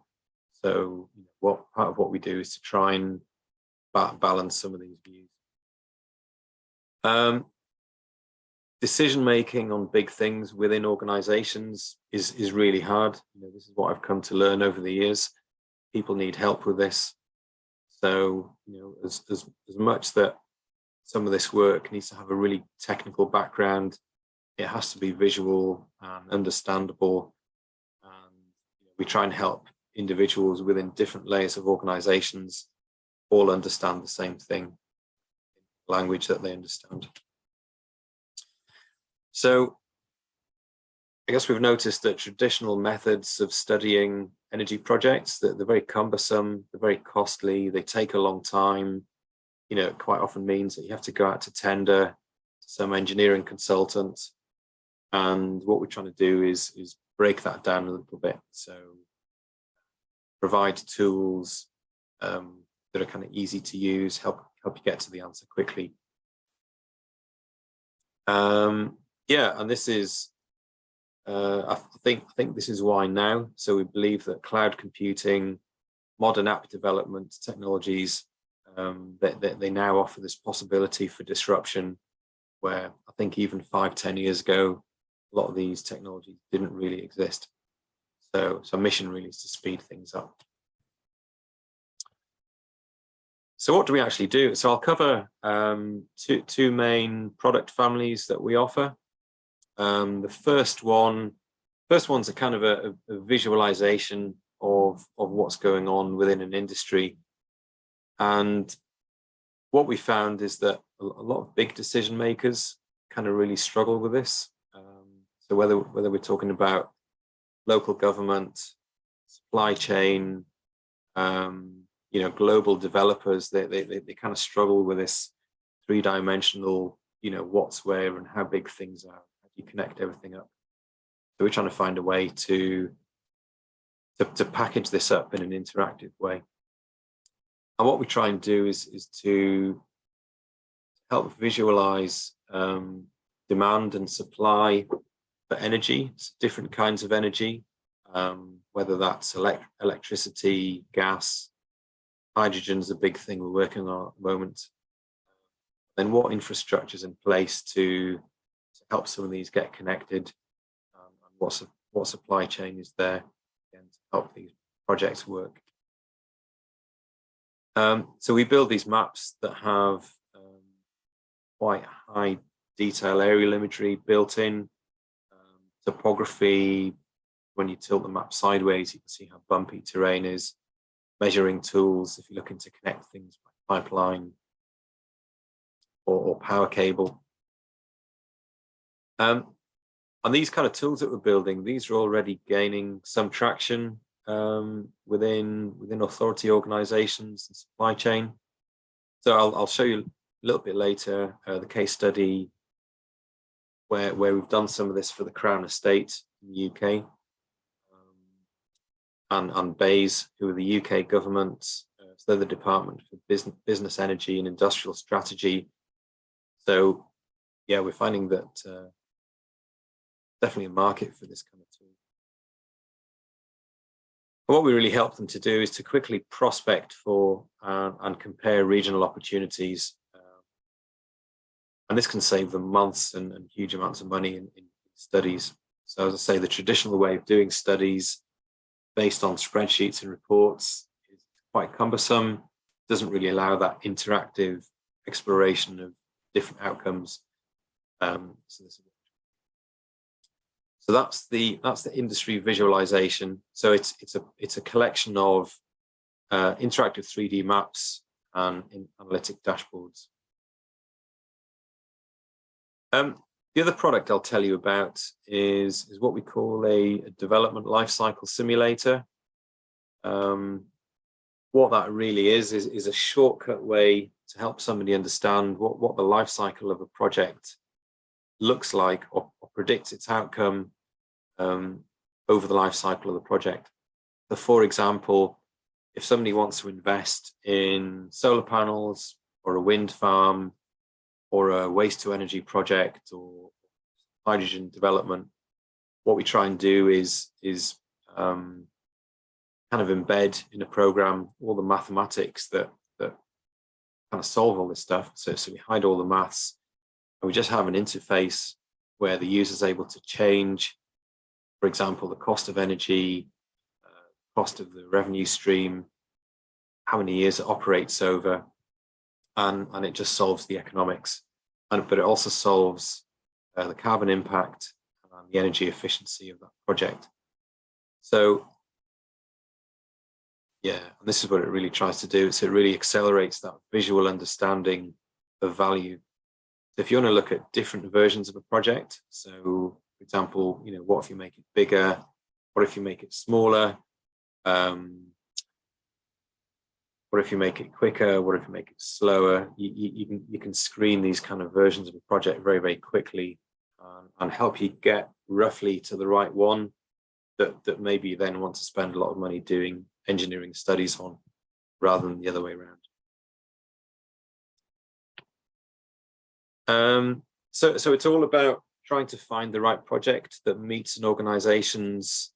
So what part of what we do is to try and balance some of these views. Decision making on big things within organizations is really hard. You know, this is what I've come to learn over the years. People need help with this. So, you know, as much that some of this work needs to have a really technical background, it has to be visual and understandable. We try and help individuals within different layers of organizations all understand the same thing, language that they understand. So I guess we've noticed that traditional methods of studying energy projects, that they're very cumbersome, they're very costly, they take a long time. You know, it quite often means that you have to go out to tender to some engineering consultant. And what we're trying to do is break that down a little bit. So provide tools that are kind of easy to use, help you get to the answer quickly. And this is, I think this is why now. So we believe that cloud computing, modern app development technologies, they now offer this possibility for disruption, where I think even 5-10 years ago, a lot of these technologies didn't really exist. So our mission really is to speed things up. So what do we actually do? So I'll cover two main product families that we offer. The first one's a kind of a visualization of what's going on within an industry. And what we found is that a lot of big decision makers kind of really struggle with this. So whether we're talking about local government, supply chain, you know, global developers, they kind of struggle with this three-dimensional, you know, what's where and how big things are. How do you connect everything up? So we're trying to find a way to package this up in an interactive way. And what we try and do is to help visualize demand and supply for energy, different kinds of energy, whether that's electricity, gas, hydrogen's a big thing we're working on at the moment. Then what infrastructure is in place to help some of these get connected, and what supply chain is there again, to help these projects work. So we build these maps that have quite high detail aerial imagery built in, topography. When you tilt the map sideways, you can see how bumpy terrain is. measuring tools, if you're looking to connect things by pipeline or power cable. And these kind of tools that we're building, these are already gaining some traction within authority organizations and supply chain. So I'll show you a little bit later the case study where we've done some of this for the Crown Estate in the UK, and BEIS, who are the UK government, so they're the Department for Business, Energy and Industrial Strategy. So yeah, we're finding that definitely a market for this kind of tool. And what we really help them to do is to quickly prospect for and compare regional opportunities. And this can save them months and huge amounts of money in studies. So as I say, the traditional way of doing studies based on spreadsheets and reports is quite cumbersome, doesn't really allow that interactive exploration of different outcomes. So that's the industry visualization. So it's a collection of interactive 3D maps and analytic dashboards. The other product I'll tell you about is what we call a development lifecycle simulator. What that really is a shortcut way to help somebody understand what the life cycle of a project looks like or predicts its outcome over the life cycle of the project. So for example, if somebody wants to invest in solar panels or a wind farm or a waste to energy project or hydrogen development, what we try and do is kind of embed in a program all the mathematics that kind of solve all this stuff. So we hide all the maths and we just have an interface where the user is able to change, for example, the cost of energy, cost of the revenue stream, how many years it operates over, and it just solves the economics. But it also solves the carbon impact and the energy efficiency of that project. So yeah, and this is what it really tries to do. So it really accelerates that visual understanding of value. So if you want to look at different versions of a project, so for example, what if you make it bigger? What if you make it smaller? What if you make it quicker? What if you make it slower? You can screen these kind of versions of a project very, very quickly and help you get roughly to the right one that maybe you then want to spend a lot of money doing engineering studies on rather than the other way around. So it's all about trying to find the right project that meets an organization's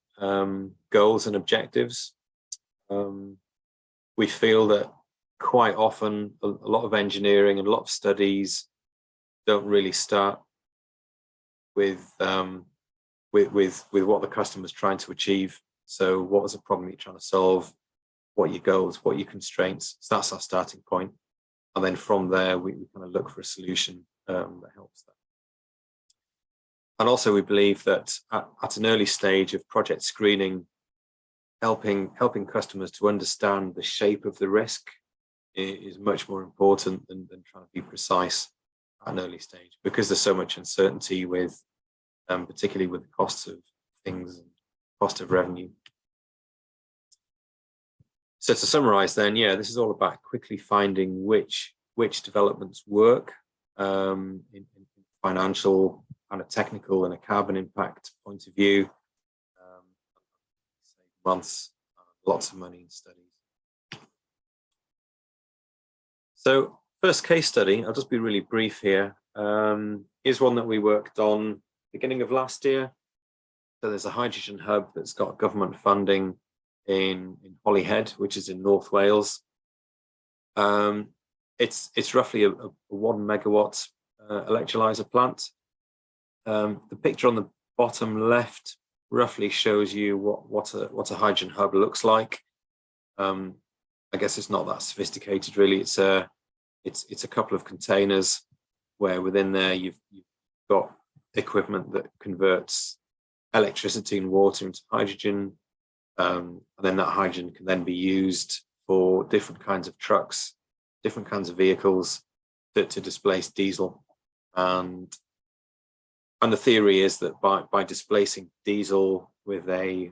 goals and objectives. We feel that quite often a lot of engineering and a lot of studies don't really start with what the customer's trying to achieve. So what is the problem you're trying to solve? What are your goals? What are your constraints? So that's our starting point. And then from there, we kind of look for a solution that helps that. And also we believe that at an early stage of project screening, helping customers to understand the shape of the risk is much more important than trying to be precise at an early stage, because there's so much uncertainty with, particularly with the costs of things and cost of revenue. So to summarize then, yeah, this is all about quickly finding which developments work in financial and a technical and a carbon impact point of view. Save months, lots of money in studies. So first case study, I'll just be really brief here, is one that we worked on beginning of last year. So there's a hydrogen hub that's got government funding in Holyhead, which is in North Wales. It's roughly a 1 megawatt electrolyzer plant. The picture on the bottom left roughly shows you what a hydrogen hub looks like. I guess it's not that sophisticated really. It's a couple of containers where within there you've got equipment that converts electricity and water into hydrogen, and then that hydrogen can then be used for different kinds of trucks, different kinds of vehicles to displace diesel. And the theory is that by displacing diesel with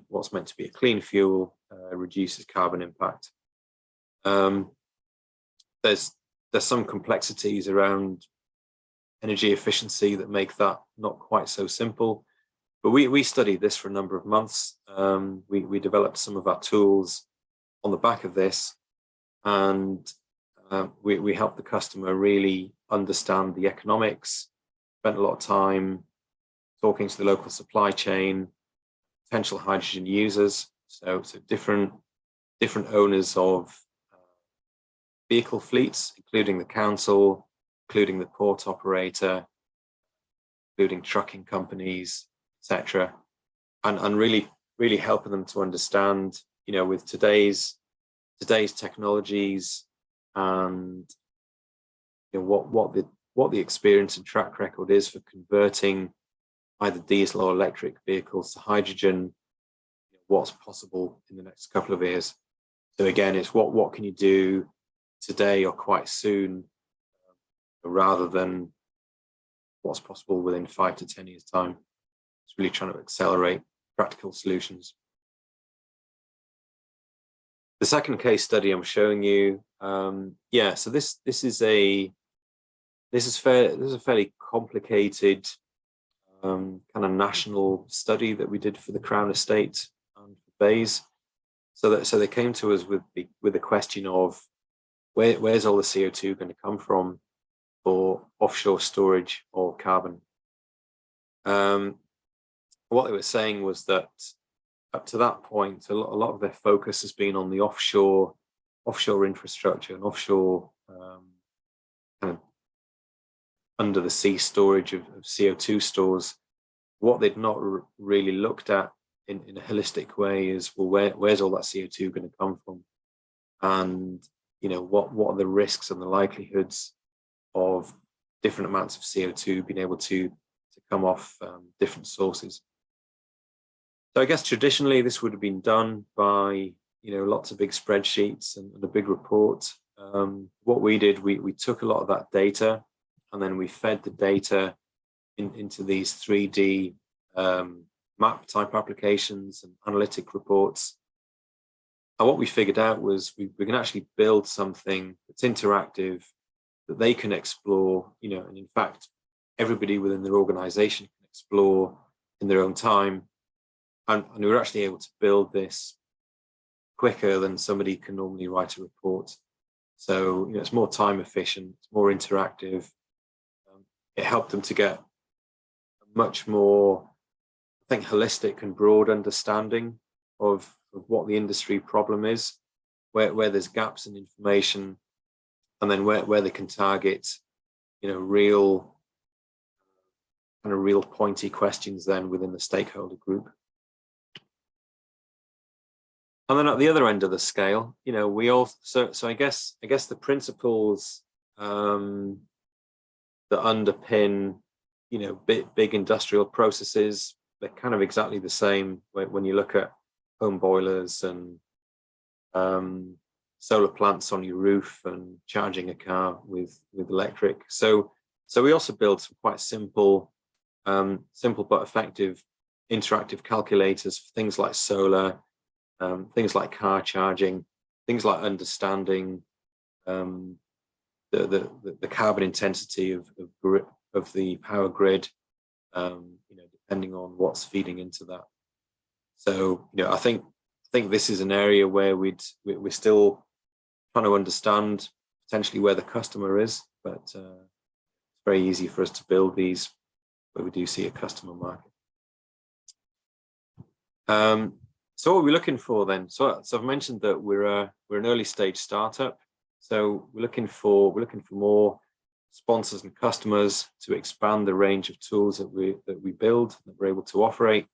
what's meant to be a clean fuel, reduces carbon impact. There's some complexities around energy efficiency that make that not quite so simple. But we studied this for a number of months. We developed some of our tools on the back of this, and we helped the customer really understand the economics, spent a lot of time talking to the local supply chain, potential hydrogen users, so different owners of vehicle fleets, including the council, including the port operator, including trucking companies, etc., and really helping them to understand, with today's technologies and what the experience and track record is for converting either diesel or electric vehicles to hydrogen, what's possible in the next couple of years. So again, it's what can you do today or quite soon, rather than what's possible within 5 to 10 years' time. It's really trying to accelerate practical solutions. The second case study I'm showing you, so this is a fairly complicated kind of national study that we did for the Crown Estate and Bays. So they came to us with the question of where's all the CO2 going to come from for offshore storage or carbon. What they were saying was that up to that point, a lot of their focus has been on the offshore infrastructure and offshore kind of under the sea storage of CO2 stores. What they'd not really looked at in a holistic way is, well, where's all that CO2 going to come from? And what are the risks and the likelihoods of different amounts of CO2 being able to come off different sources. So I guess traditionally this would have been done by lots of big spreadsheets and a big report. What we did, we took a lot of that data and then we fed the data into these 3D map type applications and analytic reports. And what we figured out was we can actually build something that's interactive, that they can explore, and in fact, everybody within their organization can explore in their own time. And we were actually able to build this quicker than somebody can normally write a report. So, it's more time efficient, it's more interactive. It helped them to get a much more, I think, holistic and broad understanding of what the industry problem is, where there's gaps in information, and then where they can target, real pointy questions then within the stakeholder group. And then at the other end of the scale, we also, so I guess the principles that underpin, big industrial processes, they're kind of exactly the same when you look at home boilers and solar plants on your roof and charging a car with electric. So we also build some quite simple but effective interactive calculators for things like solar, things like car charging, things like understanding the carbon intensity of the power grid, depending on what's feeding into that. So I think this is an area where we're still trying to understand potentially where the customer is, but it's very easy for us to build these where we do see a customer market. So what are we looking for then? So I've mentioned that we're an early stage startup. So we're looking for more sponsors and customers to expand the range of tools that we build, that we're able to operate.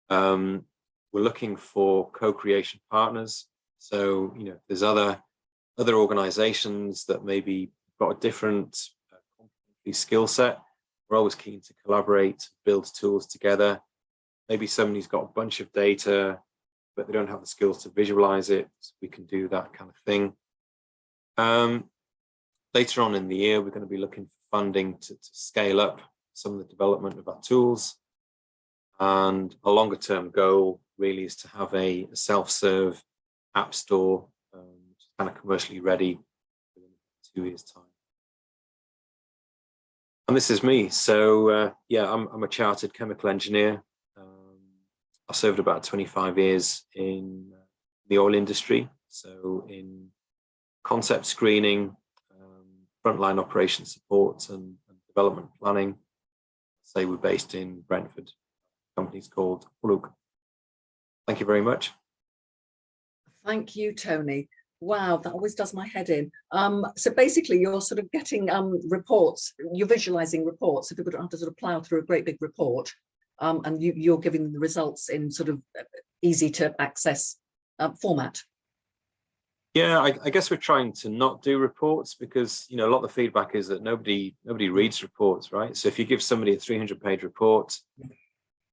We're looking for co-creation partners. So there's other organizations that maybe got a different skill set. We're always keen to collaborate, build tools together. Maybe somebody's got a bunch of data, but they don't have the skills to visualize it. So we can do that kind of thing. Later on in the year, we're going to be looking for funding to scale up some of the development of our tools. And a longer term goal really is to have a self-serve app store, which is kind of commercially ready within 2 years' time. And this is me. So yeah, I'm a chartered chemical engineer. I served about 25 years in the oil industry. So in concept screening, frontline operation support and development planning. Say we're based in Brentford. The company's called Hounslow. Thank you very much. Thank you, Tony. Wow, that always does my head in. So basically you're sort of getting reports, you're visualizing reports. So people don't have to sort of plow through a great big report, and you're giving them the results in sort of easy to access format. Yeah, I guess we're trying to not do reports because, you know, a lot of the feedback is that nobody reads reports, right? So if you give somebody a 300-page report,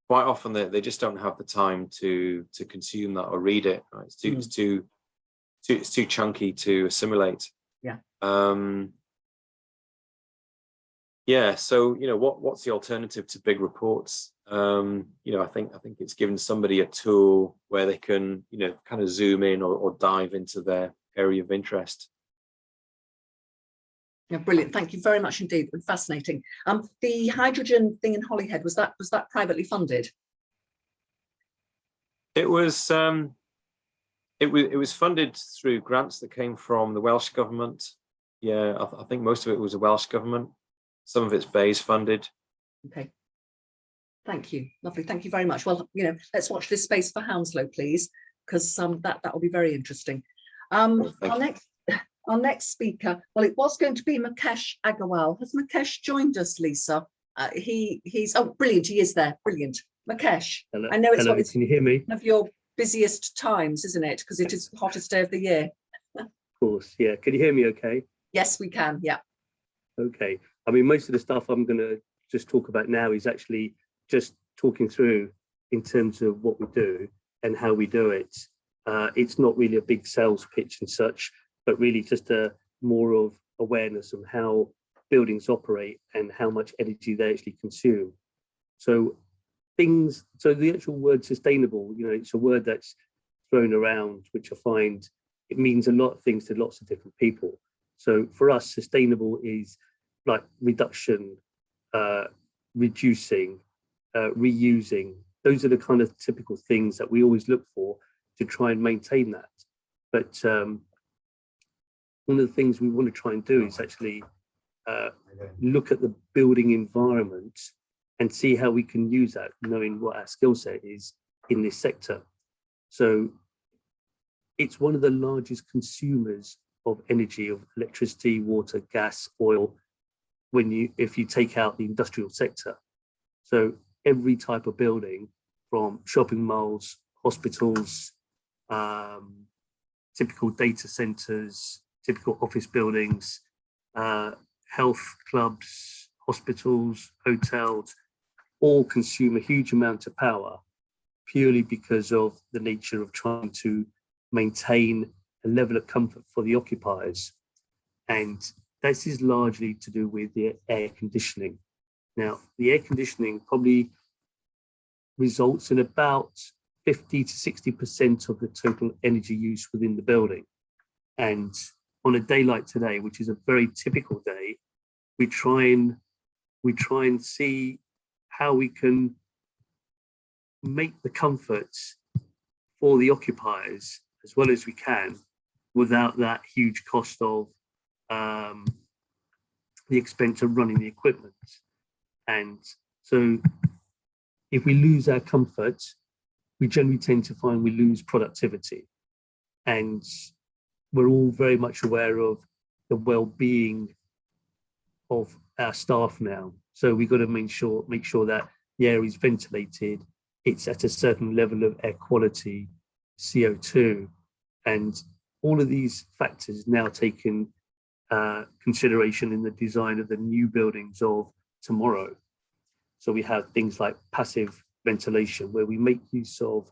quite often they just don't have the time to consume that or read it. Right? It's too chunky to assimilate. Yeah. Yeah. So, you know, what's the alternative to big reports? You know, I think it's given somebody a tool where they can, you know, kind of zoom in or dive into their area of interest. Yeah, brilliant. Thank you very much indeed. Fascinating. The hydrogen thing in Holyhead, was that privately funded? It was funded through grants that came from the Welsh government. Yeah, I think most of it was the Welsh government. Some of it's BEIS funded. Okay. Thank you. Lovely. Thank you very much. Well, you know, let's watch this space for Hounslow, please, because that will be very interesting. Our next speaker, well, it was going to be Mukesh Aggarwal. Has Mukesh joined us, Lisa? He's brilliant. He is there. Brilliant. Mukesh. Hello. I know it's Hello. Can you hear me? one of your busiest times, isn't it? Because it is the hottest day of the year. Of course. Yeah. Can you hear me okay? Yes, we can. Yeah. Okay. I mean, most of the stuff I'm going to just talk about now is actually just talking through in terms of what we do and how we do it. It's not really a big sales pitch and such, but really just more of awareness of how buildings operate and how much energy they actually consume. So the actual word sustainable, you know, it's a word that's thrown around, which I find it means a lot of things to lots of different people. So for us, sustainable is like reduction, reducing, reusing. Those are the kind of typical things that we always look for to try and maintain that. But one of the things we want to try and do is actually look at the building environment and see how we can use that, knowing what our skill set is in this sector. So it's one of the largest consumers of energy, of electricity, water, gas, oil, if you take out the industrial sector. So every type of building, from shopping malls, hospitals, typical data centers, typical office buildings, health clubs, hospitals, hotels, all consume a huge amount of power purely because of the nature of trying to maintain a level of comfort for the occupiers. And this is largely to do with the air conditioning. Now, the air conditioning probably results in about 50 to 60% of the total energy use within the building. And on a day like today, which is a very typical day, we try and see how we can make the comforts for the occupiers as well as we can without that huge cost of the expense of running the equipment. And so if we lose our comfort, we generally tend to find we lose productivity. And we're all very much aware of the well-being of our staff now. So we've got to make sure that the air is ventilated, it's at a certain level of air quality, CO2, and all of these factors now taken consideration in the design of the new buildings of tomorrow. So we have things like passive ventilation, where we make use of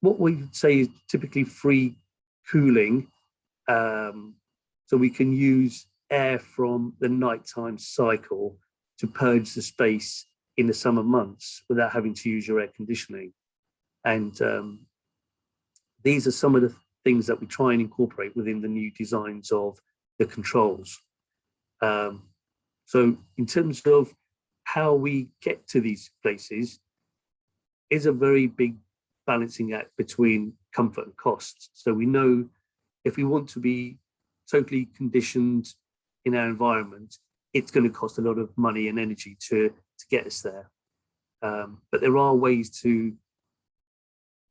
what we would say is typically free cooling. So we can use air from the nighttime cycle to purge the space in the summer months without having to use your air conditioning. And these are some of the things that we try and incorporate within the new designs of the controls. So in terms of how we get to these places is a very big balancing act between comfort and costs. So we know if we want to be totally conditioned in our environment, it's going to cost a lot of money and energy to get us there. But there are ways to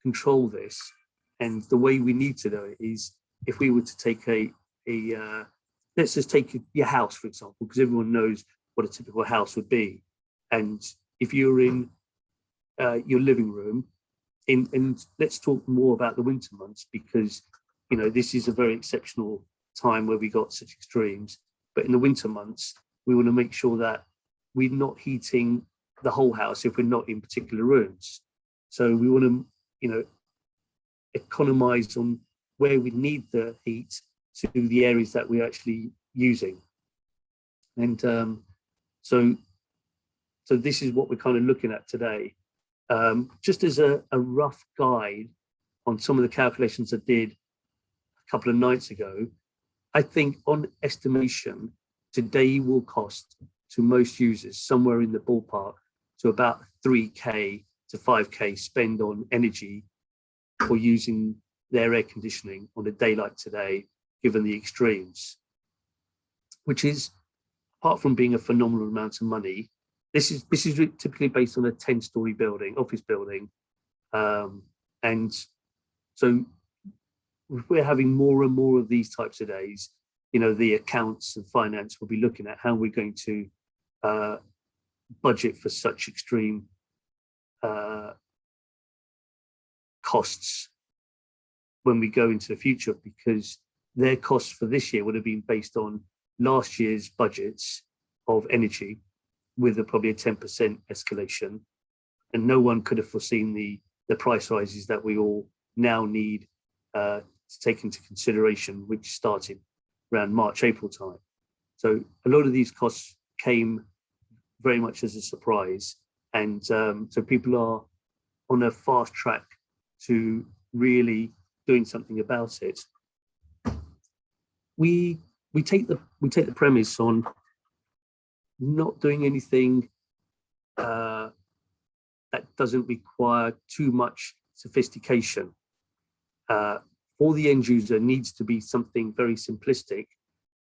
control this. And the way we need to do it is if we were to take let's just take your house, for example, because everyone knows what a typical house would be. And if you're in your living room, and let's talk more about the winter months, because, you know, this is a very exceptional time where we got such extremes. But in the winter months, we want to make sure that we're not heating the whole house if we're not in particular rooms. So we want to, you know, economize on where we need the heat to the areas that we're actually using. And so this is what we're kind of looking at today. Just as a rough guide on some of the calculations I did a couple of nights ago, I think on estimation, today will cost to most users somewhere in the ballpark to about 3K to 5K spend on energy for using their air conditioning on a day like today, given the extremes, which is, apart from being a phenomenal amount of money, this is typically based on a 10-story building, office building. And so we're having more and more of these types of days. You know, the accounts and finance will be looking at how we're going to budget for such extreme costs when we go into the future, because their costs for this year would have been based on last year's budgets of energy with probably a 10% escalation. And no one could have foreseen the price rises that we all now need to take into consideration, which started around March, April time. So a lot of these costs came very much as a surprise. And so people are on a fast track to really doing something about it. We take the premise on not doing anything that doesn't require too much sophistication. For the end user, needs to be something very simplistic,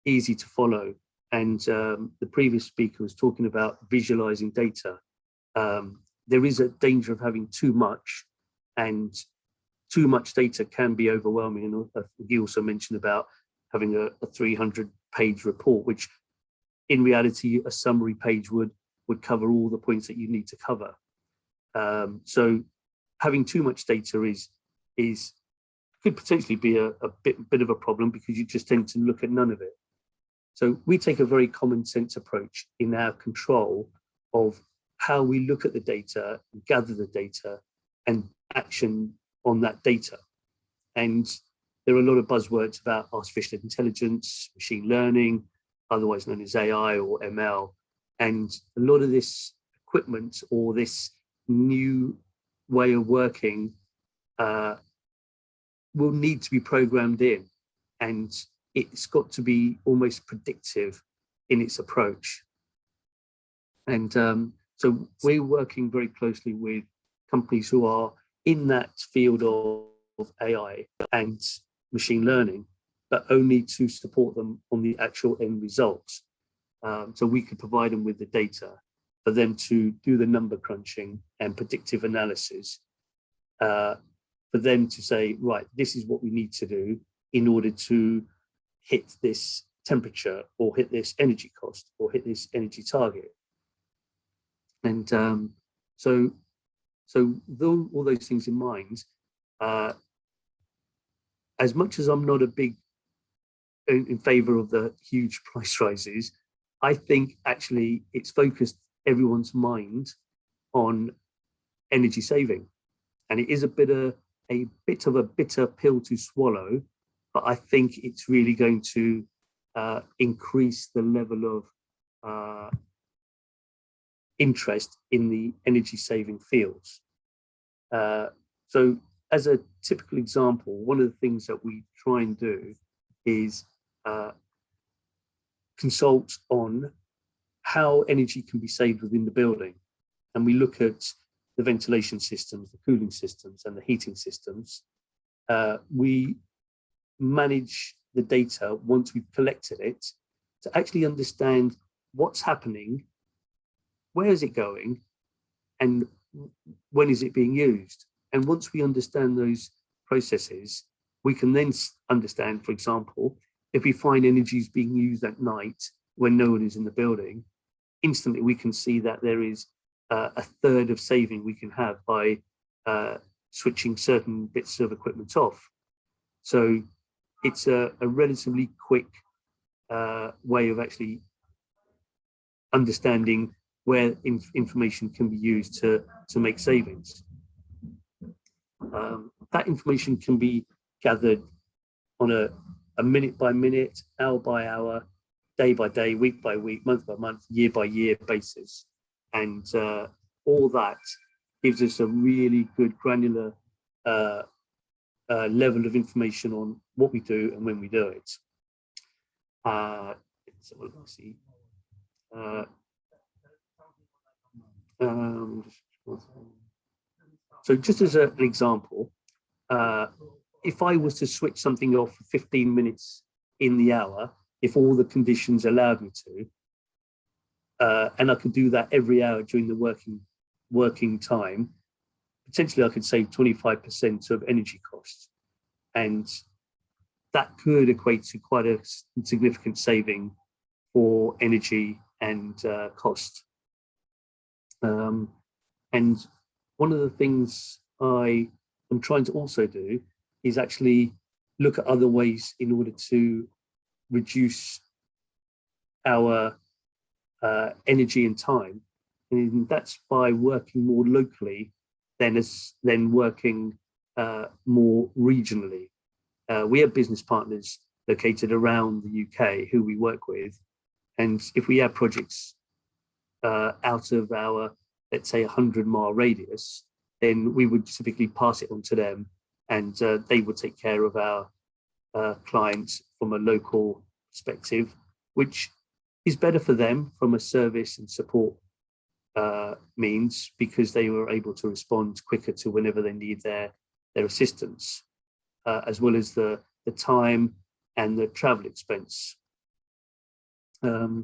easy to follow. And the previous speaker was talking about visualizing data. There is a danger of having too much, and too much data can be overwhelming. And he also mentioned about having a 300-page report, which in reality, a summary page would cover all the points that you need to cover. So having too much data could potentially be a bit of a problem, because you just tend to look at none of it. So we take a very common sense approach in our control of how we look at the data, gather the data, and action on that data. And there are a lot of buzzwords about artificial intelligence, machine learning, otherwise known as AI or ML. And a lot of this equipment or this new way of working will need to be programmed in, and it's got to be almost predictive in its approach. And so we're working very closely with companies who are in that field of AI and machine learning, but only to support them on the actual end results. So we could provide them with the data for them to do the number crunching and predictive analysis, for them to say, right, this is what we need to do in order to hit this temperature or hit this energy cost or hit this energy target. And so though all those things in mind, as much as I'm not a big in favor of the huge price rises, I think actually it's focused everyone's mind on energy saving. And it is a bit of a bit of a bitter pill to swallow, but I think it's really going to increase the level of interest in the energy saving fields. So as a typical example, one of the things that we try and do is consult on how energy can be saved within the building. And we look at the ventilation systems, the cooling systems, and the heating systems. We manage the data once we've collected it to actually understand what's happening, where is it going, and when is it being used. And once we understand those processes, we can then understand, for example, if we find energy is being used at night when no one is in the building, instantly we can see that there is a third of saving we can have by switching certain bits of equipment off. So it's a relatively quick way of actually understanding where information can be used to make savings. That information can be gathered on a minute by minute, hour by hour, day by day, week by week, month by month, year by year basis. And all that gives us a really good granular level of information on what we do and when we do it. So just as an example, if I was to switch something off for 15 minutes in the hour, if all the conditions allowed me to, and I could do that every hour during the working time, potentially I could save 25% of energy costs. And that could equate to quite a significant saving for energy and cost. And one of the things I am trying to also do is actually look at other ways in order to reduce our energy and time. And that's by working more locally than working more regionally. We have business partners located around the UK who we work with. And if we have projects out of our, let's say, 100-mile radius, then we would typically pass it on to them, and they would take care of our clients from a local perspective, which is better for them from a service and support means, because they were able to respond quicker to whenever they need their assistance, as well as the time and the travel expense. We're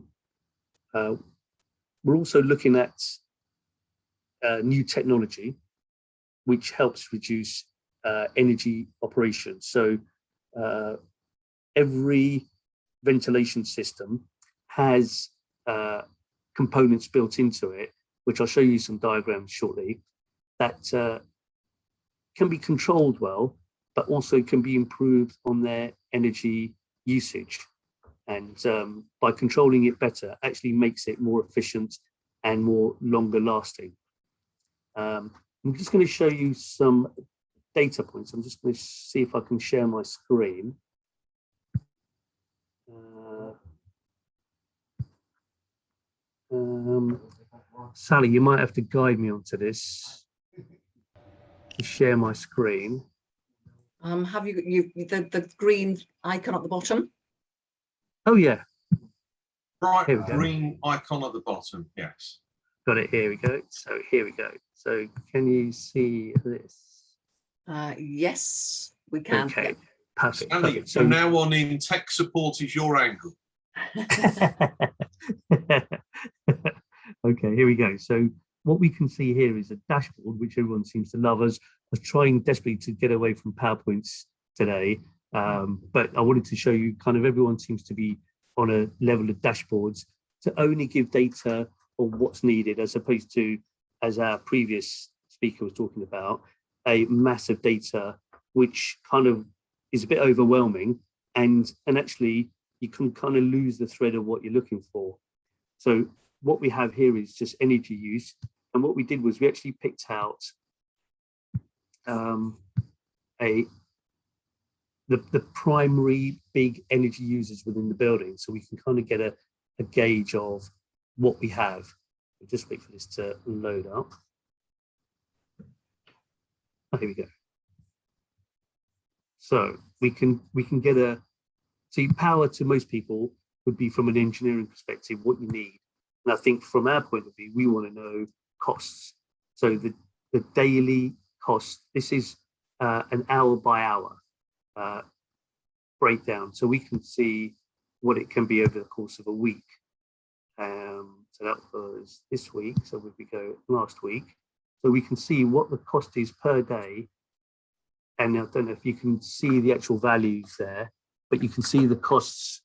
also looking at new technology, which helps reduce energy operations. So every ventilation system has components built into it, which I'll show you some diagrams shortly, that can be controlled well, but also can be improved on their energy usage. And by controlling it better, actually makes it more efficient and more longer lasting. I'm just going to show you some data points. I'm just going to see if I can share my screen. Sally, you might have to guide me onto this. Share my screen. Have you the green icon at the bottom? Oh yeah. Bright green icon at the bottom, yes. Got it, here we go. So here we go. So can you see this? Yes, we can. Okay, Yeah. perfect. Sally, perfect. so now on in tech support is your angle. Okay, here we go. So what we can see here is a dashboard, which everyone seems to love. I was trying desperately to get away from PowerPoints today, but I wanted to show you kind of everyone seems to be on a level of dashboards to only give data on what's needed, as opposed to, as our previous speaker was talking about, a massive data, which kind of is a bit overwhelming, and actually you can kind of lose the thread of what you're looking for. So what we have here is just energy use. And what we did was we actually picked out the primary big energy users within the building, so we can kind of get a gauge of what we have. We'll just wait for this to load up. Oh, here we go. So we can get see, power to most people would be, from an engineering perspective, what you need. And I think from our point of view, we want to know costs. So the daily cost, this is an hour by hour breakdown. So we can see what it can be over the course of a week. So that was this week. So if we go last week, so we can see what the cost is per day. And I don't know if you can see the actual values there, but you can see the costs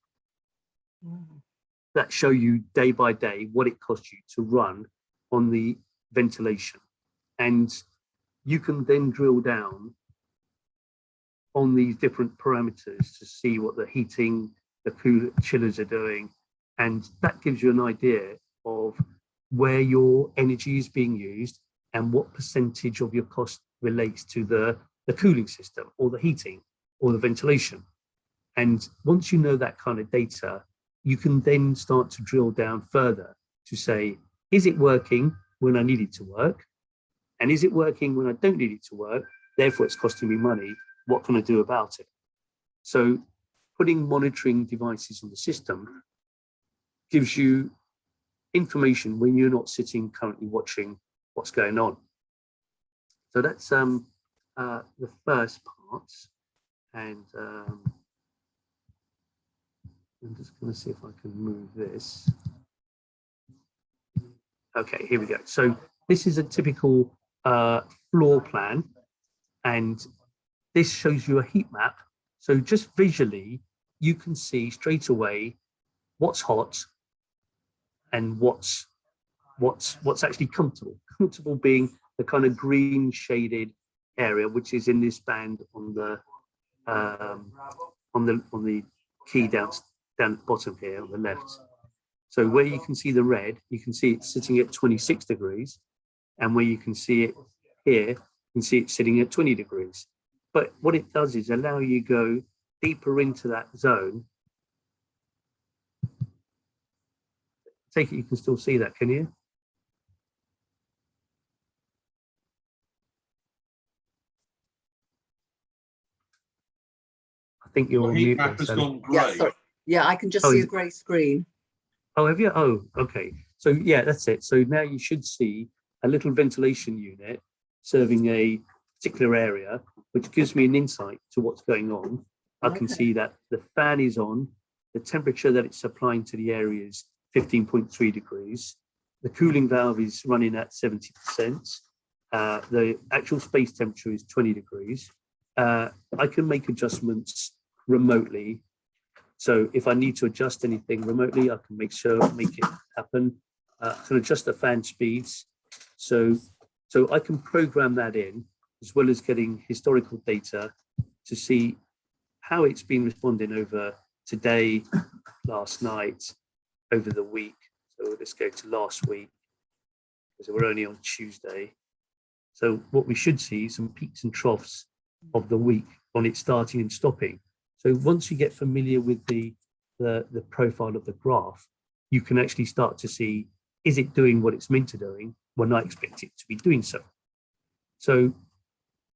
that show you day by day what it costs you to run on the ventilation. And you can then drill down on these different parameters to see what the heating, the chillers are doing. And that gives you an idea of where your energy is being used and what percentage of your cost relates to the cooling system or the heating or the ventilation. And once you know that kind of data, you can then start to drill down further to say, is it working when I need it to work? And is it working when I don't need it to work? Therefore, it's costing me money. What can I do about it? So putting monitoring devices on the system gives you information when you're not sitting currently watching what's going on. So that's the first part. And I'm just going to see if I can move this. Okay, here we go. So this is a typical floor plan, and this shows you a heat map. So just visually, you can see straight away what's hot and what's actually comfortable. Comfortable being the kind of green shaded area, which is in this band on the key down at the bottom here on the left. So where you can see the red, you can see it sitting at 26 degrees, and where you can see it here, you can see it sitting at 20 degrees. But what it does is allow you to go deeper into that zone. Take it, you can still see that, can you? I think you're on mute. Heat map has gone grey. Yeah, sorry. Yeah, I can just see a grey screen. Oh, have you? Oh, okay. So yeah, that's it. So now you should see a little ventilation unit serving a particular area, which gives me an insight to what's going on. I can see that the fan is on, the temperature that it's supplying to the area is 15.3 degrees. The cooling valve is running at 70%. The actual space temperature is 20 degrees. I can make adjustments remotely. So if I need to adjust anything remotely, I can make it happen. I can adjust the fan speeds. So I can program that in, as well as getting historical data to see how it's been responding over today, last night, over the week. So let's go to last week, because we're only on Tuesday. So what we should see is some peaks and troughs of the week on it starting and stopping. So once you get familiar with the profile of the graph, you can actually start to see, is it doing what it's meant to doing when I expect it to be doing so? So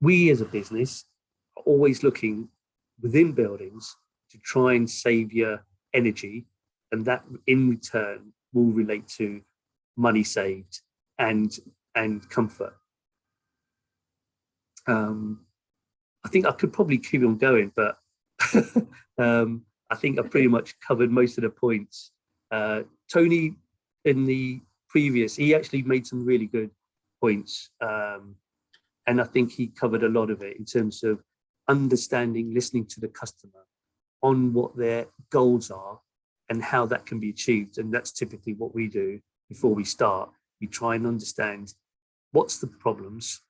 we as a business are always looking within buildings to try and save your energy, and that in return will relate to money saved and comfort. I think I could probably keep on going, but I think I've pretty much covered most of the points. Tony, in the previous, he actually made some really good points. And I think he covered a lot of it in terms of understanding, listening to the customer on what their goals are and how that can be achieved. And that's typically what we do before we start. We try and understand what's the problems,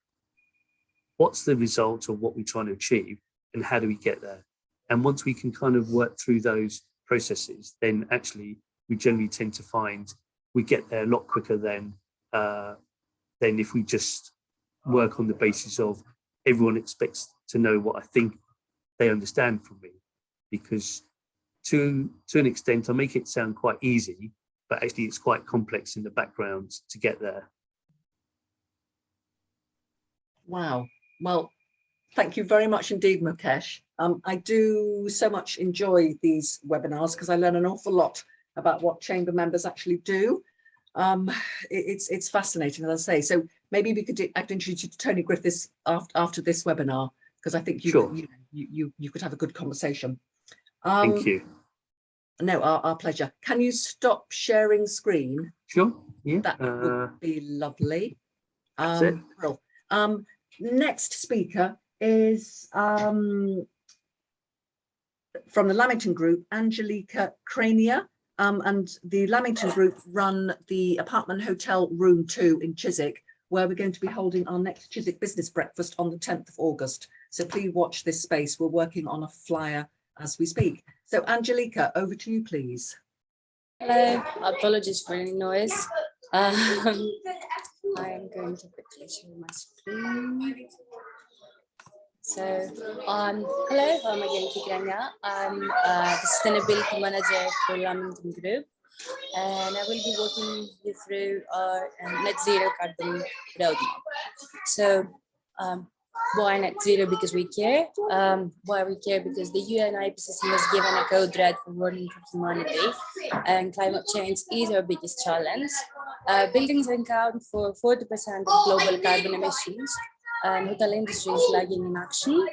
what's the result of what we're trying to achieve, and how do we get there? And once we can kind of work through those processes, then actually we generally tend to find we get there a lot quicker than if we just work on the basis of everyone expects to know what I think they understand from me, because to an extent I make it sound quite easy, but actually it's quite complex in the background to get there. Wow. Well, thank you very much indeed, Mukesh. I do so much enjoy these webinars because I learn an awful lot about what chamber members actually do. It's fascinating, as I say. So maybe we could introduce you to Tony Griffiths after this webinar, because I think you could have a good conversation. Thank you. No, our pleasure. Can you stop sharing screen? Sure. Yeah. That would be lovely. That's it. Well, next speaker is from the Lamington Group, Angelica Crania. And the Lamington Group run the apartment hotel room 2 in Chiswick, where we're going to be holding our next Chiswick business breakfast on the 10th of August. So please watch this space. We're working on a flyer as we speak. So Angelica, over to you, please. Hello, apologies for any noise. I am going to quickly share my screen. So, hello, I'm Angelica Crania. I'm the Sustainability Manager for Lamington Group, and I will be walking you through our net zero carbon roadmap. So, why net zero? Because we care. Why we care? Because the UN IPCC has given a code red for warning for humanity, and climate change is our biggest challenge. Buildings account for 40% of global carbon emissions. Hotel industry is lagging in action.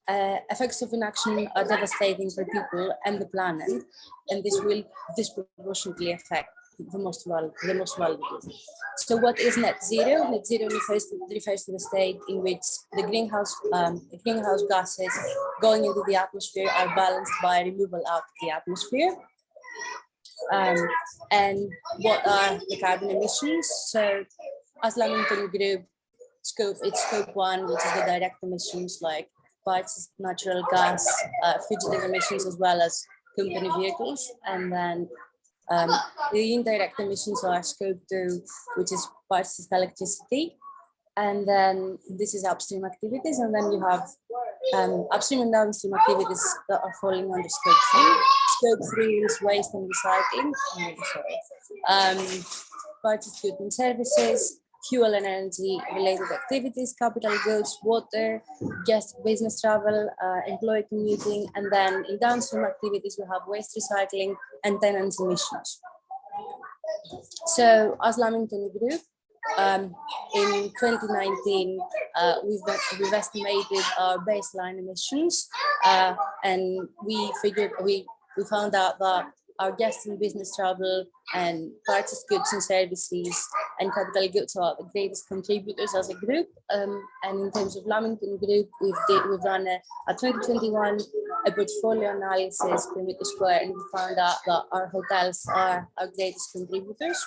Effects of inaction are devastating for people and the planet, and this will disproportionately affect the most vulnerable. So what is net zero? Net zero refers to the state in which the greenhouse gases going into the atmosphere are balanced by removal out of the atmosphere. And what are the carbon emissions? So as Lamington Group, it's scope 1, which is the direct emissions like parts, natural gas, fugitive emissions, as well as company vehicles. And then the indirect emissions are scope 2, which is parts of electricity. And then this is upstream activities. And then you have upstream and downstream activities that are falling under scope 3. Scope 3 is waste and recycling. Parts of goods and services, fuel and energy related activities, capital goods, water, guest business travel, employee commuting, and then in downstream activities we have waste recycling and tenants emissions. So as Lamington Group, in 2019 we've estimated our baseline emissions, and we found out that our guests and business travel and purchased goods and services and capital goods are the greatest contributors as a group. And in terms of Lamington Group, we've done a 2021 portfolio analysis per meter square, and we found out that our hotels are our greatest contributors.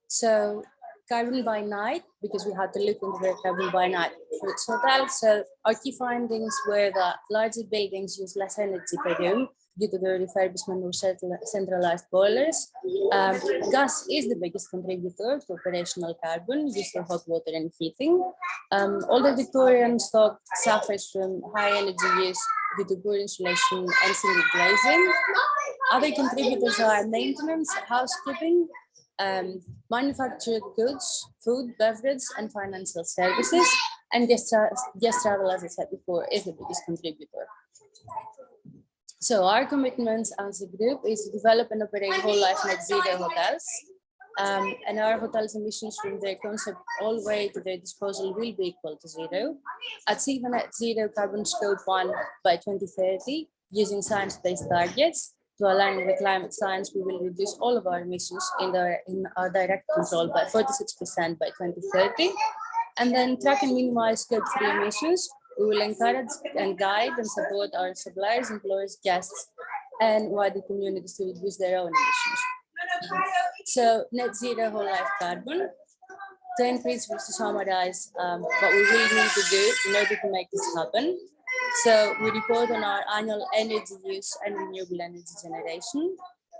So carbon by night, because we had to look into the carbon by night for its hotels. So our key findings were that larger buildings use less energy per room due to the refurbishment of centralized boilers. Gas is the biggest contributor to operational carbon used for hot water and heating. Older Victorian stock suffers from high energy use due to poor insulation and single glazing. Other contributors are maintenance, housekeeping, manufactured goods, food, beverage, and financial services. And guest travel, as I said before, is the biggest contributor. So our commitments as a group is to develop and operate whole life net zero hotels. And our hotels' emissions from their concept all the way to their disposal will be equal to zero. Achieve a net zero carbon scope 1 by 2030 using science-based targets. To align with the climate science, we will reduce all of our emissions in our direct control by 46% by 2030. And then track and minimize scope 3 emissions. We will encourage and guide and support our suppliers, employers, guests, and wider communities to reduce their own emissions. So net zero whole life carbon. 10 principles to summarize what we really need to do in order to make this happen. So we report on our annual energy use and renewable energy generation,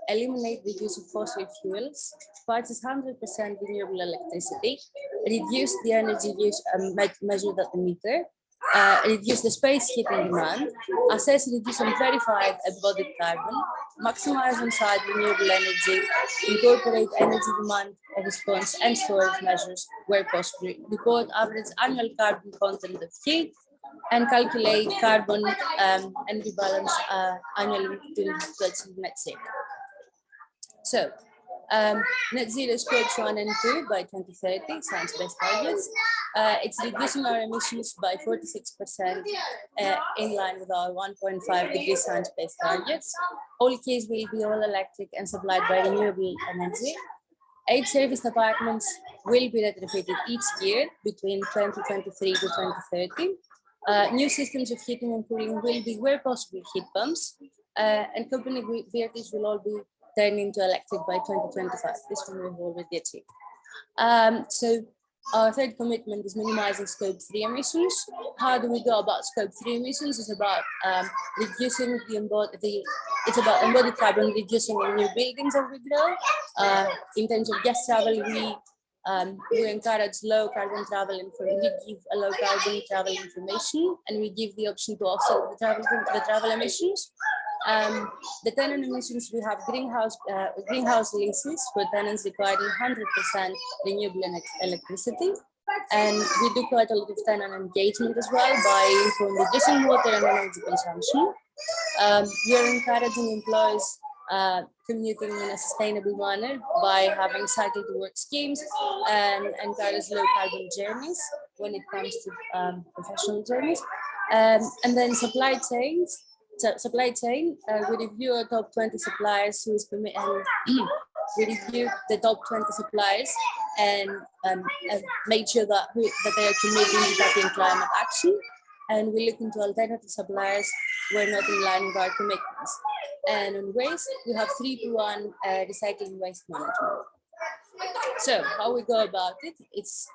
eliminate the use of fossil fuels, purchase 100% renewable electricity, reduce the energy use measured at the meter, reduce the space heating demand, assess, reduce and verify embodied carbon, maximize on-site renewable energy, incorporate energy demand response and storage measures where possible, report average annual carbon content of heat, and calculate carbon and rebalance annually to achieve net zero. So, net zero Scope 1 and 2 by 2030, science-based targets. It's reducing our emissions by 46% in line with our 1.5 degree science-based targets. All keys will be all electric and supplied by renewable energy. 8 serviced apartments will be retrofitted each year between 2023 to 2030. New systems of heating and cooling will be, where possible, heat pumps, and company vehicles will all be turned into electric by 2025. This one we've already achieved. So our third commitment is minimizing Scope 3 emissions. How do we go about Scope 3 emissions? It's about reducing it's about embodied carbon, reducing in new buildings as we grow. In terms of guest travel, we encourage low carbon travel, and we give a low carbon travel information, and we give the option to offset the travel emissions. The tenant emissions, we have greenhouse leases for tenants requiring 100% renewable electricity. And we do quite a lot of tenant engagement as well by reducing water and energy consumption. We are encouraging employees commuting in a sustainable manner by having cycle to work schemes and encourage low carbon journeys when it comes to professional journeys. And then supply chain, we review our top 20 suppliers who is we review the top 20 suppliers and make sure that they are committing to tackling climate action. And we look into alternative suppliers who are not in line with our commitments. And on waste, we have 3-to-1 recycling waste management. So how we go about it, it's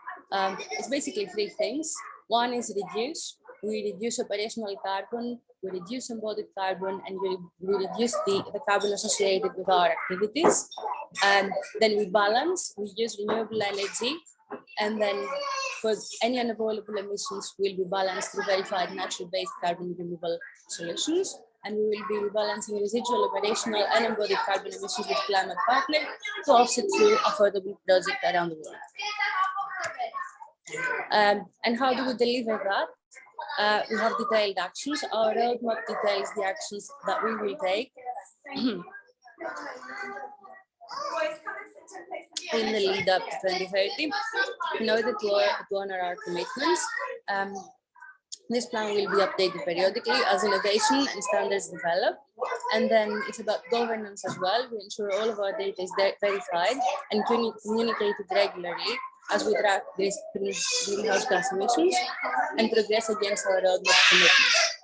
basically 3 things. One is reduce. We reduce operational carbon, we reduce embodied carbon, and we reduce the carbon associated with our activities. And then we balance, we use renewable energy, and then for any unavoidable emissions will be balanced through verified natural-based carbon removal solutions. And we will be rebalancing residual operational and embodied carbon emissions with climate partner to offset through affordable projects around the world. And how do we deliver that? We have detailed actions. Our roadmap details the actions that we will take in the lead up to 2030 in order to honor our commitments. This plan will be updated periodically as innovation and standards develop. And then it's about governance as well. We ensure all of our data is verified and communicated regularly as we track these greenhouse gas emissions and progress against our roadmap commitments.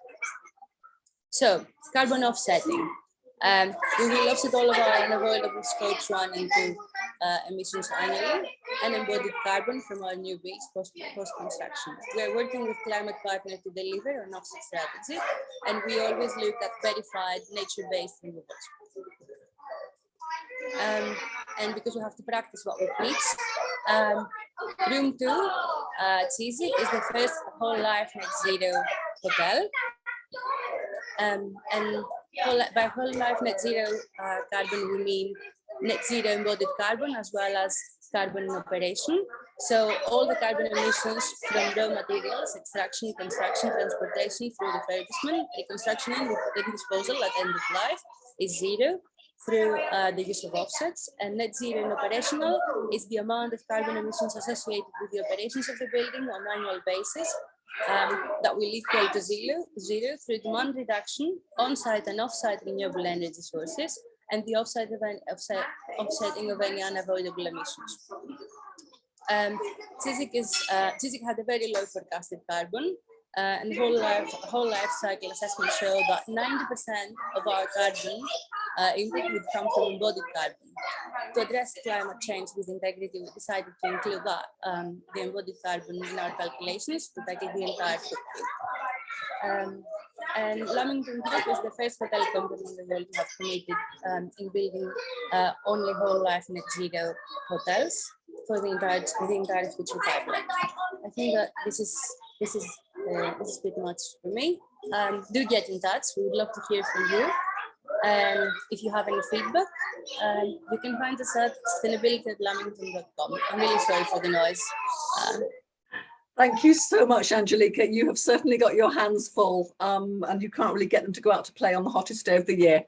So, carbon offsetting. We will offset all of our unavoidable Scopes 1 and 2 emissions annually and embodied carbon from our new builds post-construction. We are working with climate partners to deliver an offset strategy, and we always look at verified nature-based removals. And because we have to practice what we preach, Room 2, Chiswick, is the first whole life net zero hotel. And by whole life net zero carbon, we mean net zero embodied carbon as well as carbon in operation. So all the carbon emissions from raw materials, extraction, construction, transportation through refurbishment, reconstruction and disposal at end of life is zero through the use of offsets. And net zero in operational is the amount of carbon emissions associated with the operations of the building on an annual basis that will equal to zero through demand reduction, on-site and off-site renewable energy sources, and the offsetting of any unavoidable emissions. Chiswick had a very low forecasted carbon, and whole life cycle assessments show that 90% of our carbon impact would come from embodied carbon. To address climate change with integrity, we decided to include that, the embodied carbon in our calculations to tackle the entire footprint. And Lamington Group is the first hotel company in the world to have committed in building only whole life net zero hotels for the entire future pipeline. I think that this is this is pretty much for me. Do get in touch. We would love to hear from you. And if you have any feedback, you can find us at sustainability@lamington.com. I'm really sorry for the noise. Thank you so much, Angelica. You have certainly got your hands full, and you can't really get them to go out to play on the hottest day of the year.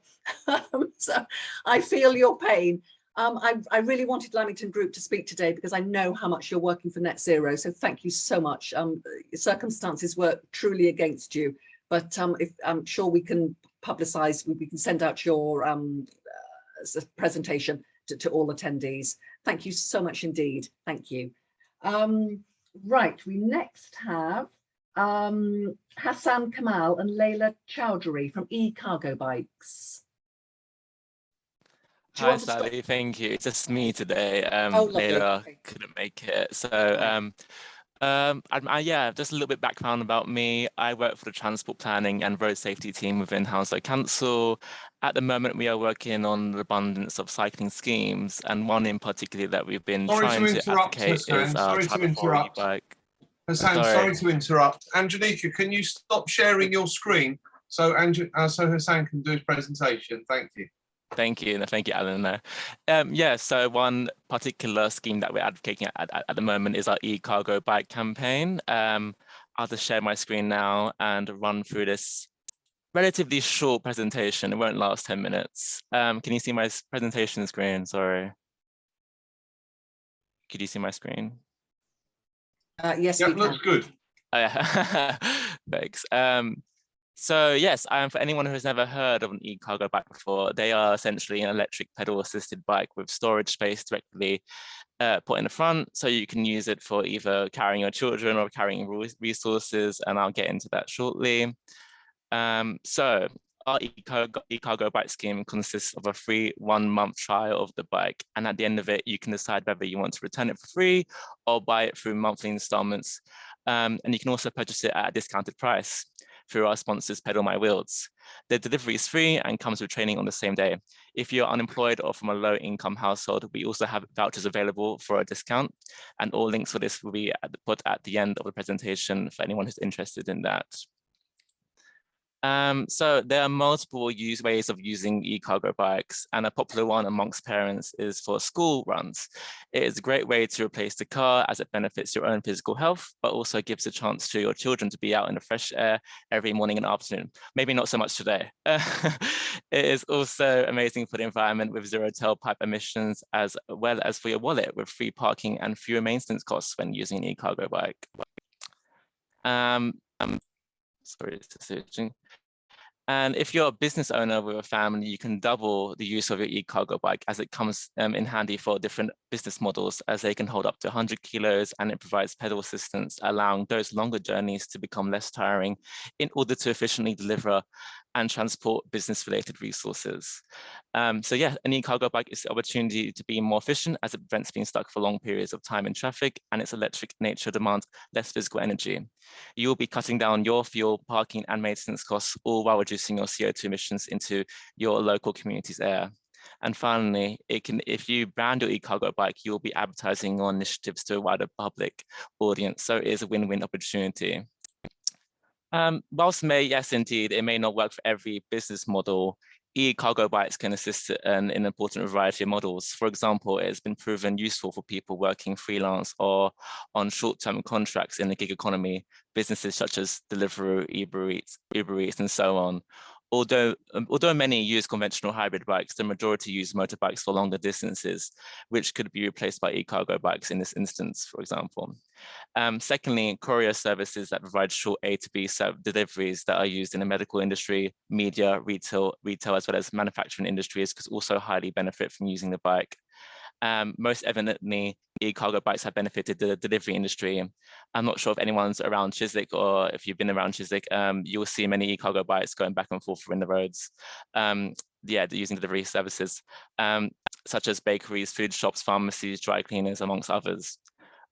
So I feel your pain. I really wanted Lamington Group to speak today because I know how much you're working for net zero. So thank you so much. Circumstances were truly against you, but I'm sure we can publicize, we can send out your presentation to all attendees. Thank you so much indeed. Thank you. Right, we next have Hassan, Kamal and Layla Chowdhury from E-Cargo Bikes. Hi Sally, thank you. It's just me today. Layla couldn't make it. So yeah, just a little bit background about me. I work for the transport planning and road safety team within Hounslow Council. At the moment, we are working on an abundance of cycling schemes, and one in particular that we've been trying to advocate is our Travel e-bike. Hassan, sorry to interrupt. Angelica, can you stop sharing your screen so Hassan can do his presentation? Thank you. Thank you, and thank you, Alan. Yeah, so one particular scheme that we're advocating at the moment is our e-cargo bike campaign. I'll just share my screen now and run through this relatively short presentation. It won't last 10 minutes. Can you see my presentation screen? Sorry. Could you see my screen? Yes, yeah, looks good. Oh, yeah. Thanks. So yes, for anyone who has never heard of an e-cargo bike before, they are essentially an electric pedal-assisted bike with storage space directly put in the front, so you can use it for either carrying your children or carrying resources, and I'll get into that shortly. So our e-cargo bike scheme consists of a free 1-month trial of the bike, and at the end of it, you can decide whether you want to return it for free or buy it through monthly installments, and you can also purchase it at a discounted price through our sponsors Pedal My Wheels. The delivery is free and comes with training on the same day. If you're unemployed or from a low income household, we also have vouchers available for a discount, and all links for this will be put at the end of the presentation for anyone who's interested in that. So there are multiple ways of using e-cargo bikes, and a popular one amongst parents is for school runs. It is a great way to replace the car as it benefits your own physical health, but also gives a chance to your children to be out in the fresh air every morning and afternoon. Maybe not so much today. It is also amazing for the environment with zero tailpipe emissions, as well as for your wallet with free parking and fewer maintenance costs when using an e-cargo bike. Sorry, it's switching. And if you're a business owner with a family, you can double the use of your e-cargo bike, as it comes in handy for different business models, as they can hold up to 100 kilos, and it provides pedal assistance, allowing those longer journeys to become less tiring in order to efficiently deliver and transport business-related resources. So yeah, an e-cargo bike is the opportunity to be more efficient, as it prevents being stuck for long periods of time in traffic, and its electric nature demands less physical energy. You'll be cutting down your fuel, parking and maintenance costs, all while reducing your CO2 emissions into your local community's air. And finally, if you brand your e-cargo bike, you'll be advertising on initiatives to a wider public audience. So it is a win-win opportunity. Whilst yes, indeed, it may not work for every business model, e-cargo bikes can assist in an important variety of models. For example, it's been proven useful for people working freelance or on short-term contracts in the gig economy, businesses such as Deliveroo, Uber Eats, and so on. Although many use conventional hybrid bikes, the majority use motorbikes for longer distances, which could be replaced by e-cargo bikes in this instance, for example. Secondly, courier services that provide short A to B deliveries that are used in the medical industry, media, retail, as well as manufacturing industries could also highly benefit from using the bike. Most evidently, e-cargo bikes have benefited the delivery industry. I'm not sure if anyone's around Chiswick, or if you've been around Chiswick, you'll see many e-cargo bikes going back and forth in the roads. Yeah, they're using delivery services, such as bakeries, food shops, pharmacies, dry cleaners, amongst others.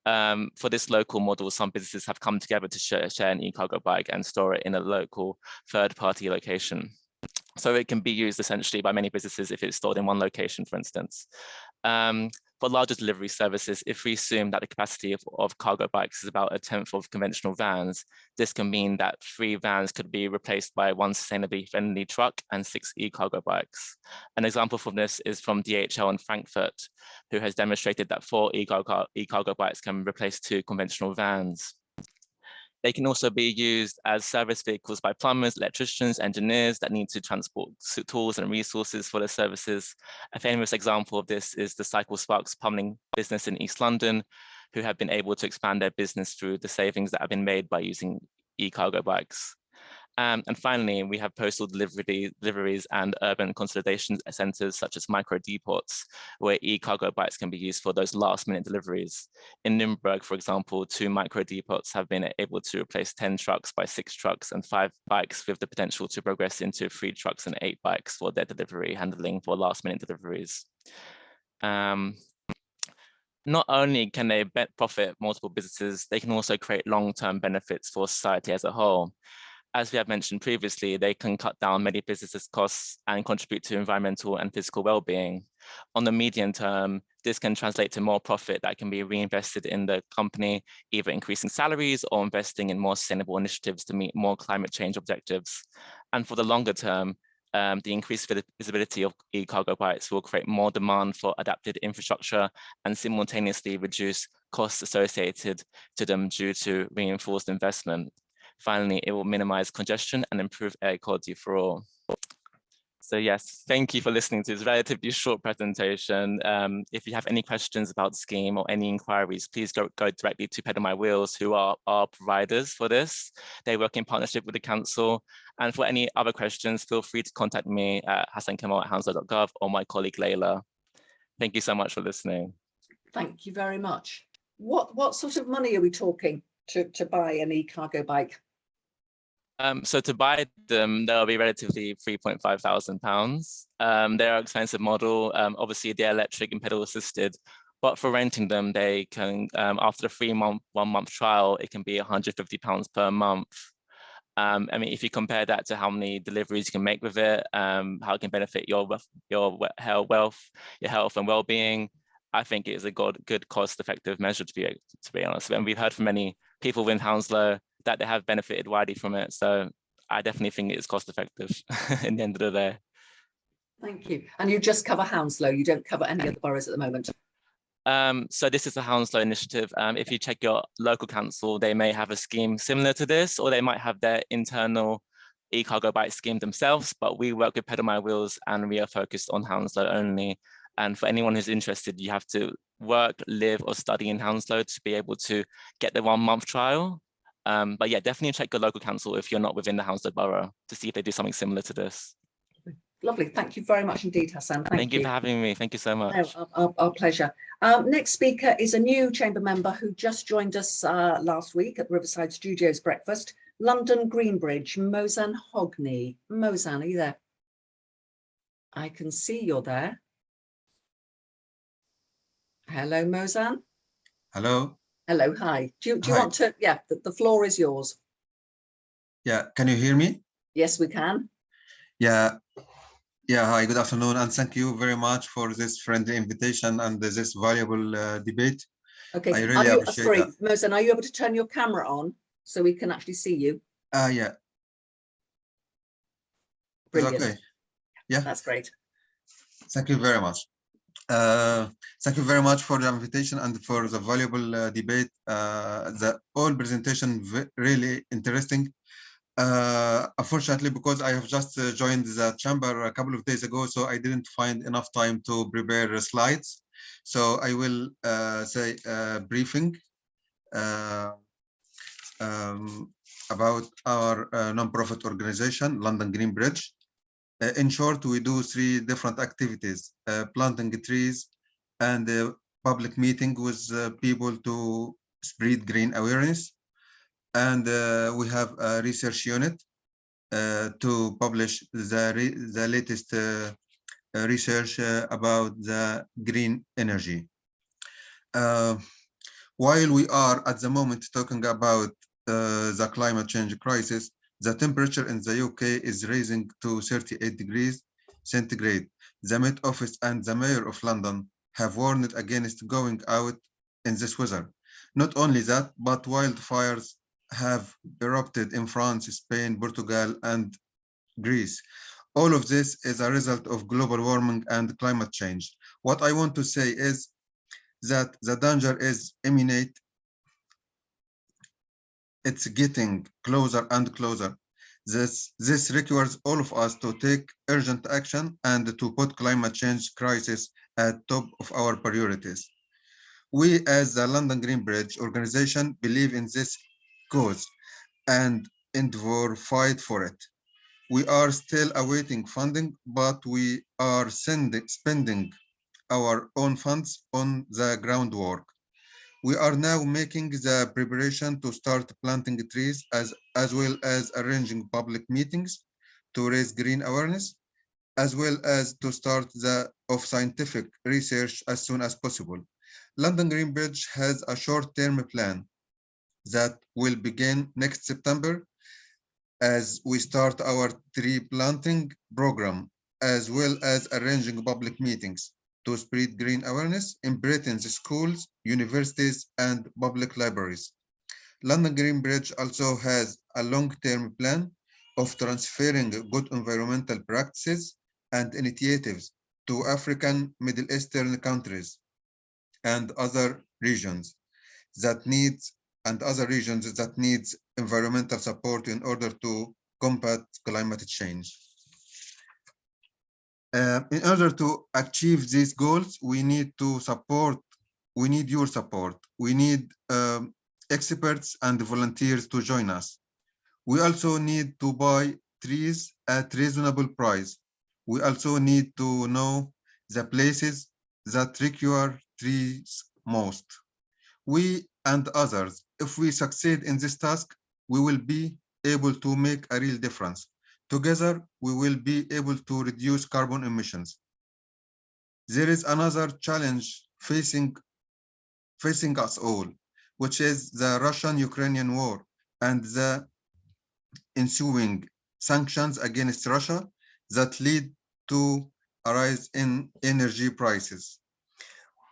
For this local model, some businesses have come together to share an e-cargo bike and store it in a local third-party location. So it can be used essentially by many businesses if it's stored in one location, for instance. For larger delivery services, if we assume that the capacity of cargo bikes is about 1/10 of conventional vans, this can mean that 3 vans could be replaced by 1 sustainably friendly truck and 6 e-cargo bikes. An example from this is from DHL in Frankfurt, who has demonstrated that 4 e-cargo bikes can replace 2 conventional vans. They can also be used as service vehicles by plumbers, electricians, engineers that need to transport tools and resources for their services. A famous example of this is the Cycle Sparks plumbing business in East London, who have been able to expand their business through the savings that have been made by using e-cargo bikes. And finally, we have postal deliveries and urban consolidation centers such as micro depots, where e-cargo bikes can be used for those last-minute deliveries. In Nuremberg, for example, 2 micro depots have been able to replace 10 trucks by 6 trucks and 5 bikes, with the potential to progress into 3 trucks and 8 bikes for their delivery handling for last-minute deliveries. Not only can they profit multiple businesses, they can also create long-term benefits for society as a whole. As we have mentioned previously, they can cut down many businesses' costs and contribute to environmental and physical well-being. On the medium term, this can translate to more profit that can be reinvested in the company, either increasing salaries or investing in more sustainable initiatives to meet more climate change objectives. And for the longer term, the increased visibility of e-cargo bikes will create more demand for adapted infrastructure and simultaneously reduce costs associated to them due to reinforced investment. Finally, it will minimize congestion and improve air quality for all. So yes, thank you for listening to this relatively short presentation. If you have any questions about the scheme or any inquiries, please go directly to Pedal My Wheels, who are our providers for this. They work in partnership with the council. And for any other questions, feel free to contact me at hassankamal@hounslow.gov or my colleague Layla. Thank you so much for listening. Thank you very much. What sort of money are we talking to buy an e-cargo bike? So to buy them, they'll be relatively £3,500. They're an expensive model. Obviously, they're electric and pedal assisted, but for renting them, they can, after the 1-month trial, it can be £150 per month. I mean, if you compare that to how many deliveries you can make with it, how it can benefit your health and well-being, I think it is a good cost-effective measure to be honest. And we've heard from many people in Hounslow that they have benefited widely from it. So I definitely think it's cost-effective in the end of the day. Thank you. And you just cover Hounslow, you don't cover any other boroughs at the moment? So this is a Hounslow initiative. If you check your local council, they may have a scheme similar to this, or they might have their internal e-cargo bike scheme themselves, but we work with Pedal My Wheels and we are focused on Hounslow only. And for anyone who's interested, you have to work, live or study in Hounslow to be able to get the 1-month trial. But yeah, definitely check your local council if you're not within the Hounslow borough to see if they do something similar to this. Lovely. Thank you very much indeed, Hassan. Thank you for having me. Thank you so much. No, our pleasure. Next speaker is a new chamber member who just joined us last week at Riverside Studios breakfast, London Greenbridge, Mozan Hogney. Mozan, are you there? I can see you're there. Hello, Mozan. Hello. Hello, hi. Do you Hi. want to, yeah, the floor is yours. Yeah, can you hear me? Yes, we can. Yeah, hi, good afternoon, and thank you very much for this friendly invitation and this valuable debate. Okay, I really appreciate that. Mozan, are you able to turn your camera on so we can actually see you? Yeah. Brilliant. Okay. Yeah. That's great. Thank you very much. Thank you very much for the invitation and for the valuable debate. The whole presentation really interesting. Unfortunately, because I have just joined the chamber a couple of days ago, so I didn't find enough time to prepare slides. So I will say a briefing about our non-profit organization, London Greenbridge. In short, we do 3 different activities: planting trees and public meeting with people to spread green awareness. And we have a research unit to publish the latest research about the green energy. While we are at the moment talking about the climate change crisis, the temperature in the UK is rising to 38 degrees centigrade. The Met Office and the Mayor of London have warned against going out in this weather. Not only that, but wildfires have erupted in France, Spain, Portugal, and Greece. All of this is a result of global warming and climate change. What I want to say is that the danger is imminent. It's getting closer and closer. This requires all of us to take urgent action and to put climate change crisis at top of our priorities. We as the London Green Bridge organization believe in this cause and endeavor fight for it. We are still awaiting funding, but we are spending our own funds on the groundwork. We are now making the preparation to start planting trees as well as arranging public meetings to raise green awareness, as well as to start of scientific research as soon as possible. London Green Bridge has a short-term plan that will begin next September as we start our tree planting program, as well as arranging public meetings to spread green awareness in Britain's schools, universities, and public libraries. London Green Bridge also has a long-term plan of transferring good environmental practices and initiatives to African, Middle Eastern countries and other regions that needs environmental support in order to combat climate change. In order to achieve these goals, we need your support. We need experts and volunteers to join us. We also need to buy trees at reasonable price. We also need to know the places that require trees most. We and others, if we succeed in this task, we will be able to make a real difference. Together, we will be able to reduce carbon emissions. There is another challenge facing us all, which is the Russian-Ukrainian war and the ensuing sanctions against Russia that lead to a rise in energy prices.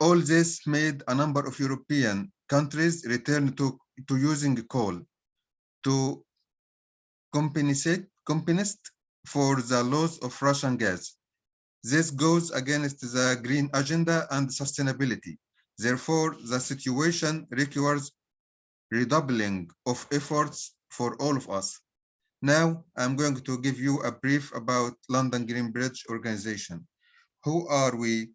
All this made a number of European countries return to using coal to compensate for the loss of Russian gas. This goes against the green agenda and sustainability. Therefore, the situation requires redoubling of efforts for all of us. Now, I'm going to give you a brief about London Green Bridge organization. Who are we?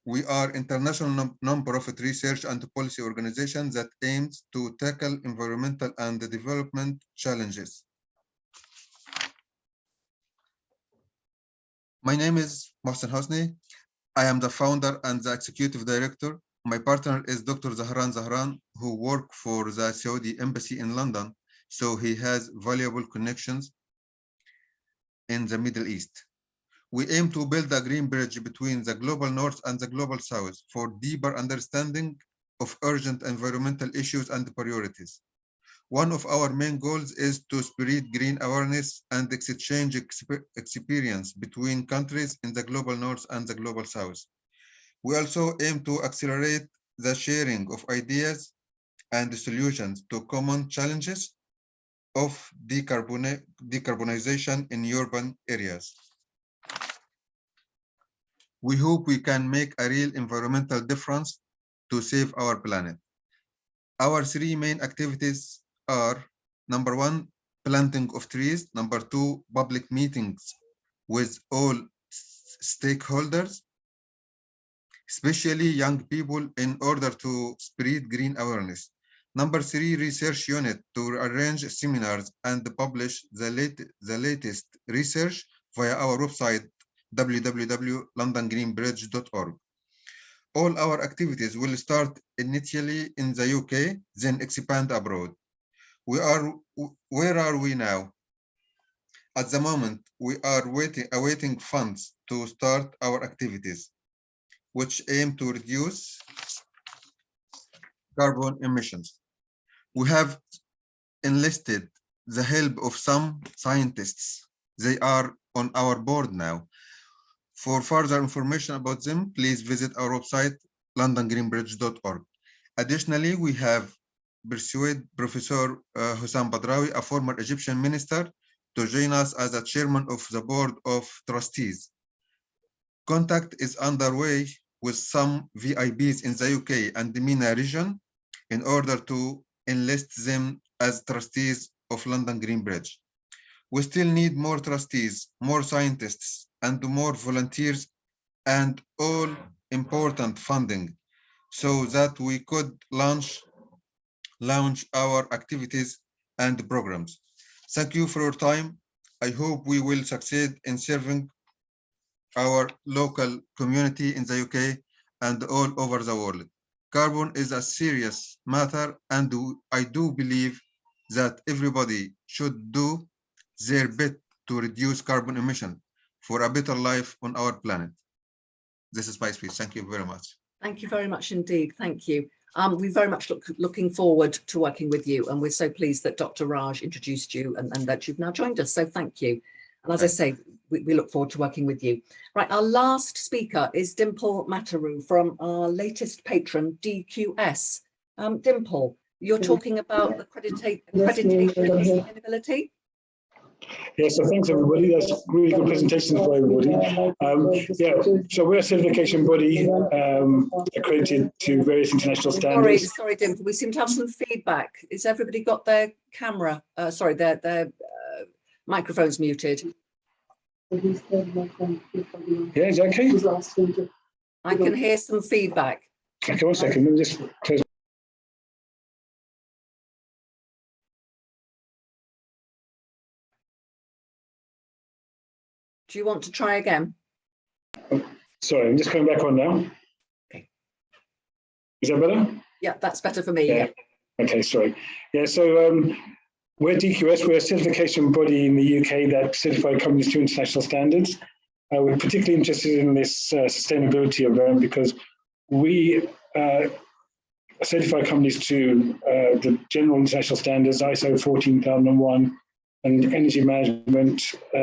We are international non-profit research and policy organization that aims to tackle environmental and development challenges. My name is Mohsen Hosni. I am the founder and the executive director. My partner is Dr. Zahran, who works for the Saudi Embassy in London, so he has valuable connections in the Middle East. We aim to build a green bridge between the global north and the global south for deeper understanding of urgent environmental issues and priorities. One of our main goals is to spread green awareness and exchange experience between countries in the global north and the global south. We also aim to accelerate the sharing of ideas and solutions to common challenges of decarbonization in urban areas. We hope we can make a real environmental difference to save our planet. Our three main activities are: number one, planting of trees; number two, public meetings with all stakeholders, especially young people, in order to spread green awareness; number three, research unit to arrange seminars and publish the latest research via our website www.londongreenbridge.org. All our activities will start initially in the UK, then expand abroad. Where are we now? At the moment, we are awaiting funds to start our activities, which aim to reduce carbon emissions. We have enlisted the help of some scientists. They are on our board now, For further information about them, please visit our website, londongreenbridge.org. Additionally, we have pursued Professor Hussam Badrawi, a former Egyptian minister, to join us as a chairman of the board of trustees. Contact is underway with some VIPs in the UK and the MENA region in order to enlist them as trustees of London Green Bridge. We still need more trustees, more scientists, and more volunteers, and all important funding so that we could launch our activities and programs. Thank you for your time. I hope we will succeed in serving our local community in the UK and all over the world. Carbon is a serious matter, and I do believe that everybody should do their bit to reduce carbon emission for a better life on our planet. This is my speech. Thank you very much. Thank you very much indeed. Thank you. We're very much looking forward to working with you, and we're so pleased that Dr. Raj introduced you and that you've now joined us. So thank you. And as I say, we look forward to working with you. Right, our last speaker is Dimple Matharoo from our latest patron, DQS. Dimple, you're talking about accreditation and sustainability. Yes, so thanks everybody. That's really good presentations for everybody. Yeah, so we're a certification body accredited to various international standards. Sorry, Dimple, we seem to have some feedback. Has everybody got their camera, their microphones muted? Yeah, is that okay? I can hear some feedback. Okay, 1 second, let me just close. Do you want to try again? Sorry, I'm just coming back on now. Okay. Is that better? Yeah, that's better for me. Yeah. Okay, sorry. Yeah, so we're DQS. We're a certification body in the UK that certify companies to international standards. We're particularly interested in this sustainability event because we certify companies to the general international standards, ISO 14001 and energy management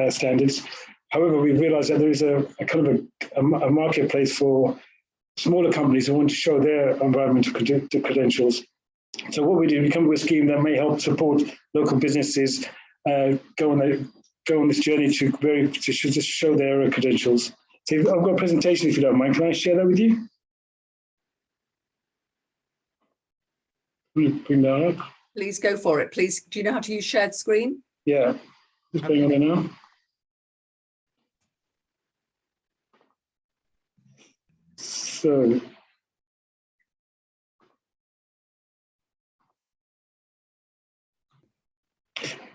standards. However, we've realized that there is a kind of a marketplace for smaller companies who want to show their environmental credentials. So what we do, we come up with a scheme that may help support local businesses go on this journey to just show their credentials. So I've got a presentation, if you don't mind. Can I share that with you? Bring that up. Please go for it. Please, do you know how to use shared screen? Yeah, just going on there now. So,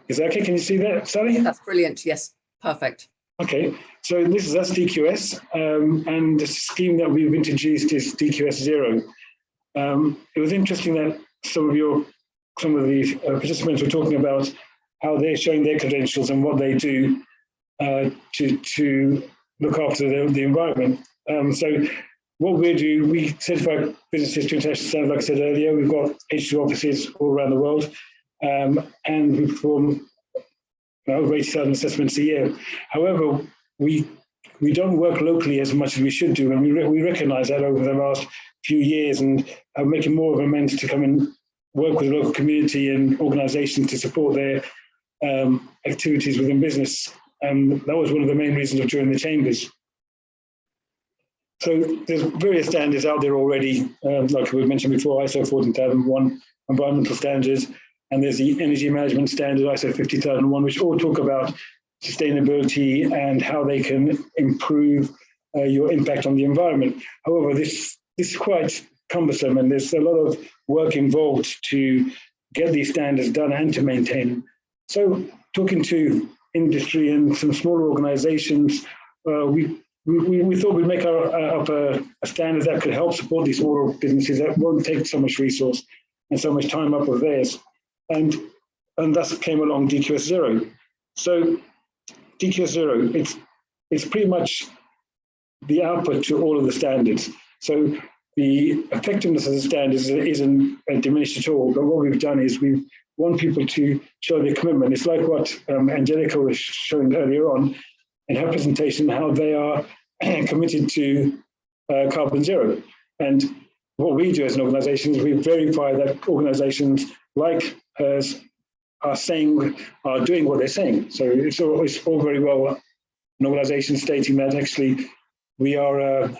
is that okay? Can you see that, Sally? That's brilliant. Yes, perfect. Okay, so this is us DQS, and the scheme that we've introduced is DQS 0. It was interesting that some of the participants were talking about how they're showing their credentials and what they do to look after the environment. So what we do, we certify businesses to international standards, like I said earlier. We've got HQ offices all around the world, and we perform over 80,000 assessments a year. However, we don't work locally as much as we should do, and we recognise that over the last few years, and are making more of amends to come and work with the local community and organisations to support their activities within business. That was one of the main reasons of joining the chambers. So there's various standards out there already, like we mentioned before, ISO 14001 environmental standards, and there's the energy management standard, ISO 50001, which all talk about sustainability and how they can improve your impact on the environment. However, this is quite cumbersome, and there's a lot of work involved to get these standards done and to maintain them. So talking to industry and some smaller organizations, we thought we'd make up a standard that could help support these smaller businesses that won't take so much resource and so much time up of theirs. And thus came along DQS 0. So DQS 0, it's pretty much the output to all of the standards. So the effectiveness of the standards isn't diminished at all, but what we've done is we want people to show their commitment. It's like what Angelica was showing earlier on in her presentation, how they are committed to carbon zero. And what we do as an organisation is we verify that organisations like hers are doing what they're saying. So it's all very well an organisation stating that actually we are a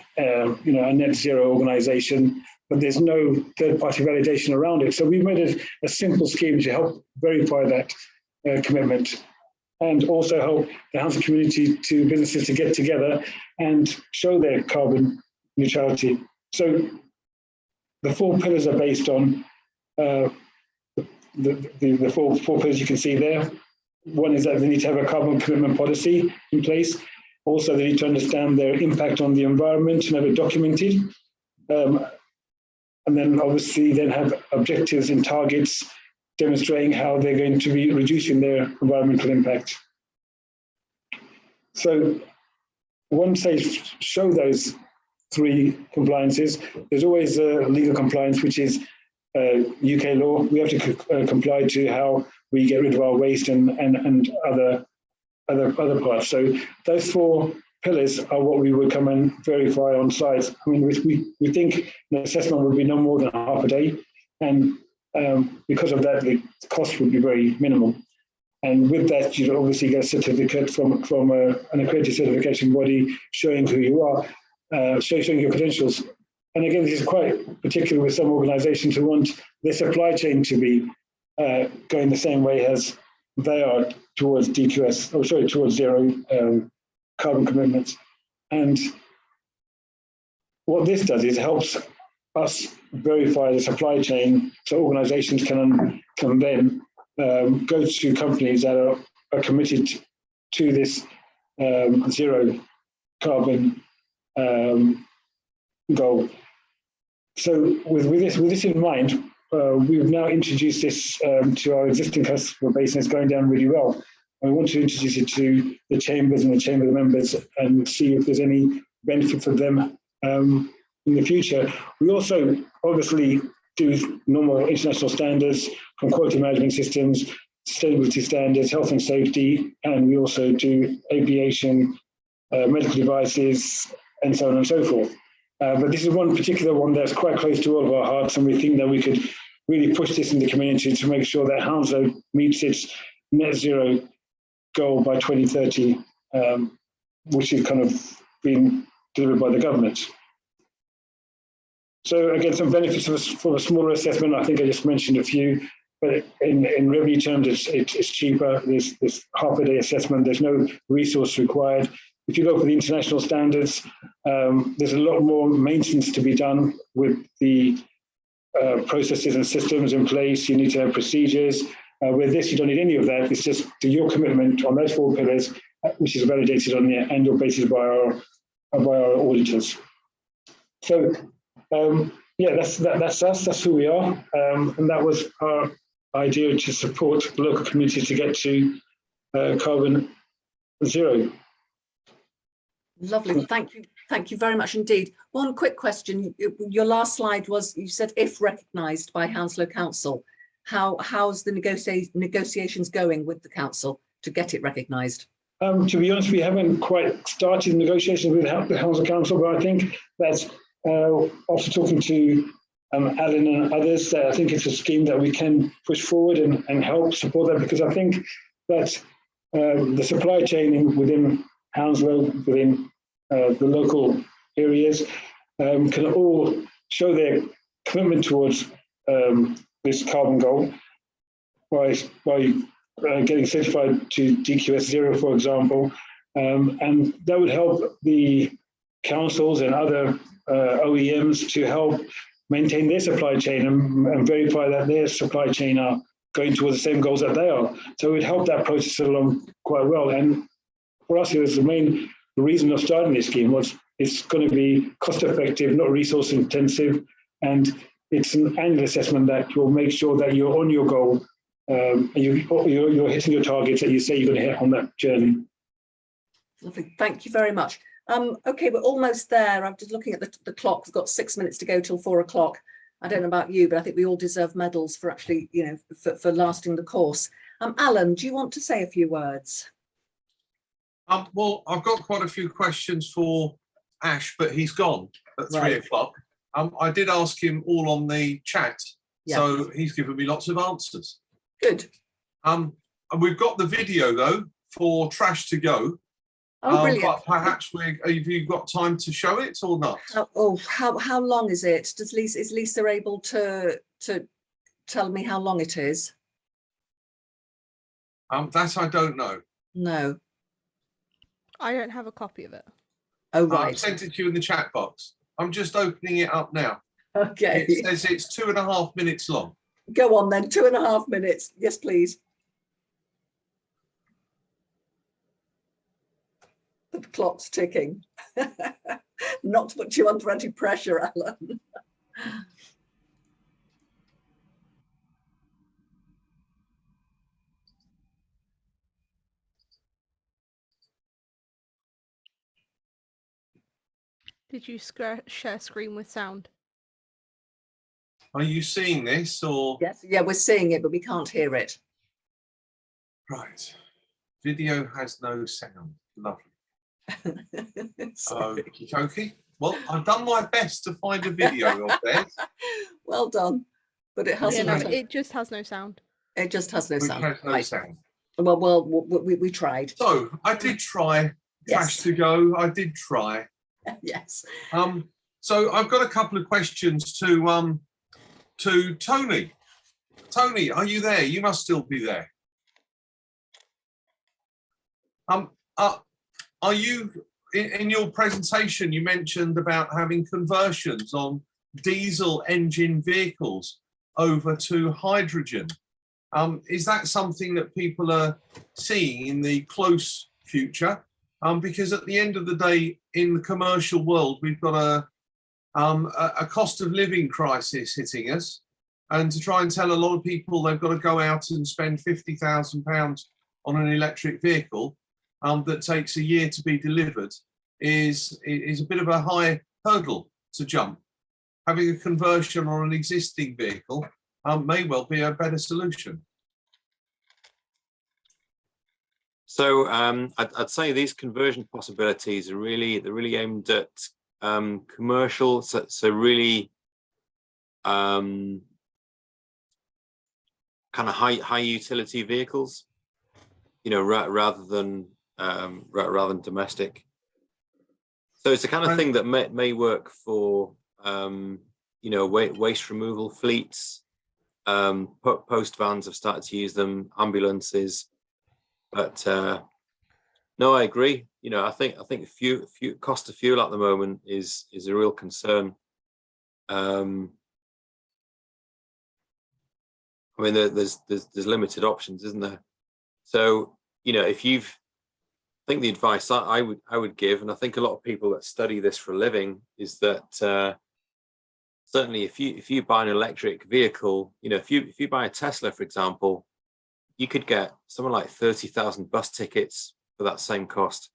net zero organisation, but there's no third-party validation around it. So we've made a simple scheme to help verify that commitment, and also help the housing community to businesses to get together and show their carbon neutrality. So the 4 pillars are based on the four pillars you can see there. One is that they need to have a carbon commitment policy in place. Also, they need to understand their impact on the environment and have it documented. And then obviously then have objectives and targets demonstrating how they're going to be reducing their environmental impact. So once they show those 3 compliances, there's always a legal compliance, which is UK law. We have to comply to how we get rid of our waste and other parts. So those 4 pillars are what we would come and verify on site. I mean, we think an assessment would be no more than half a day, and because of that, the cost would be very minimal. And with that, you'd obviously get a certificate from an accredited certification body showing who you are, showing your credentials. And again, this is quite particular with some organisations who want their supply chain to be going the same way as they are towards towards zero carbon commitments. And what this does is helps us verify the supply chain, so organisations can then go to companies that are committed to this zero carbon goal. So with this in mind, we've now introduced this to our existing customer base, and it's going down really well. And we want to introduce it to the chambers and the chamber members and see if there's any benefit for them in the future. We also obviously do normal international standards from quality management systems, sustainability standards, health and safety, and we also do aviation, medical devices, and so on and so forth. But this is one particular one that's quite close to all of our hearts, and we think that we could really push this in the community to make sure that Hounslow meets its net zero goal by 2030, which is kind of being delivered by the government. So again, some benefits for a smaller assessment. I think I just mentioned a few, but in revenue terms, it's cheaper. There's half a day assessment. There's no resource required. If you go for the international standards, there's a lot more maintenance to be done with the processes and systems in place. You need to have procedures. With this, you don't need any of that. It's just your commitment on those 4 pillars, which is validated on the annual basis by our auditors. So yeah, that's us. That's who we are, and that was our idea to support the local community to get to carbon zero. Lovely, thank you very much indeed. One quick question, your last slide was, you said if recognised by Hounslow Council. How's the negotiations going with the council to get it recognised? To be honest, we haven't quite started negotiations with the Hounslow Council, but I think that after talking to Alan and others, I think it's a scheme that we can push forward and help support that, because I think that the supply chain within Hounslow, within the local areas, can all show their commitment towards this carbon goal by getting certified to DQS 0, for example, and that would help the councils and other OEMs to help maintain their supply chain and verify that their supply chain are going towards the same goals that they are. So it would help that process along quite well. And for us, it was the reason of starting this scheme was it's going to be cost effective, not resource intensive, and it's an annual assessment that will make sure that you're on your goal, and you're hitting your targets that you say you're going to hit on that journey. Lovely, thank you very much. Okay, we're almost there. I'm just looking at the clock. We've got 6 minutes to go till 4 o'clock. I don't know about you, but I think we all deserve medals for actually, for lasting the course. Alan, do you want to say a few words? Well, I've got quite a few questions for Ash, but he's gone at 3 Right. o'clock. I did ask him all on the chat, Yeah. so he's given me lots of answers. Good. And we've got the video though for Trash to Go. Oh, brilliant. But perhaps have you got time to show it or not? How long is it? Is Lisa able to tell me how long it is? That I don't know. No. I don't have a copy of it. Oh, I've right. sent it to you in the chat box. I'm just opening it up now. Okay. It says it's 2.5 minutes long. Go on then, 2.5 minutes. Yes, please. The clock's ticking. Not to put you under any pressure, Alan. Did you share screen with sound? Are you seeing this or? Yes, yeah, we're seeing it, but we can't hear it. Right. Video has no sound. Lovely. Okie dokie. Well, I've done my best to find a video of this. Well done. But it hasn't. Yeah, no, it just has no sound. It just has no Which sound. has no Right. sound. Well, we tried. So I did try Trash to Go. I did try. Yes. So I've got a couple of questions to Tony. Tony, are you there? You must still be there. Are you in your presentation? You mentioned about having conversions on diesel engine vehicles over to hydrogen. Is that something that people are seeing in the close future? Because at the end of the day, in the commercial world, we've got a cost of living crisis hitting us. And to try and tell a lot of people they've got to go out and spend £50,000 on an electric vehicle that takes a year to be delivered is a bit of a high hurdle to jump. Having a conversion on an existing vehicle may well be a better solution. So I'd say these conversion possibilities are really aimed at commercial, so really kind of high utility vehicles, you know, rather than domestic. So it's the kind of thing that may work for you know, waste removal fleets. Post vans have started to use them, ambulances. But no, I agree. You know, I think cost of fuel at the moment is a real concern. I mean, there's limited options, isn't there? So, you know, I think the advice I would give, and I think a lot of people that study this for a living, is that certainly if you buy an electric vehicle, you know, if you buy a Tesla, for example, you could get something like 30,000 bus tickets for that same cost.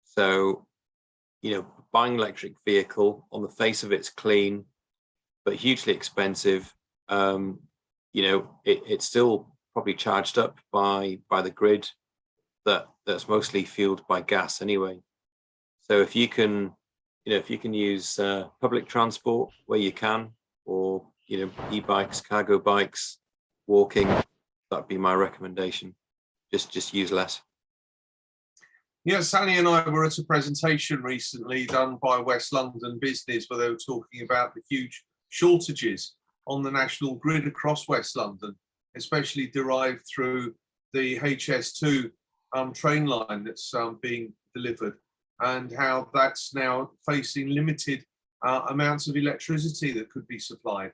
So, you know, buying an electric vehicle, on the face of it's clean, but hugely expensive. You know, it's still probably charged up by the grid that's mostly fueled by gas anyway. So if you can, you know, if you can use public transport where you can, or, you know, e-bikes, cargo bikes, walking, that'd be my recommendation. Just use less. Yeah, Sally and I were at a presentation recently done by West London Business, where they were talking about the huge shortages on the national grid across West London, especially derived through the HS2 train line that's being delivered, and how that's now facing limited amounts of electricity that could be supplied.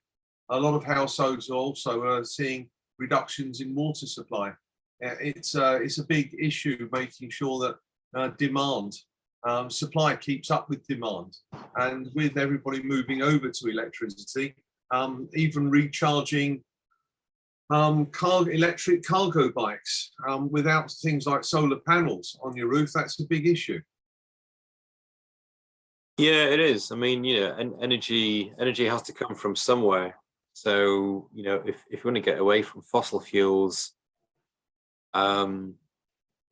A lot of households also are seeing reductions in water supply. It's a big issue, making sure that supply keeps up with demand, and with everybody moving over to electricity, even recharging electric cargo bikes without things like solar panels on your roof, that's a big issue. Yeah, it is. I mean, you know, energy has to come from somewhere. So, you know, if you want to get away from fossil fuels, one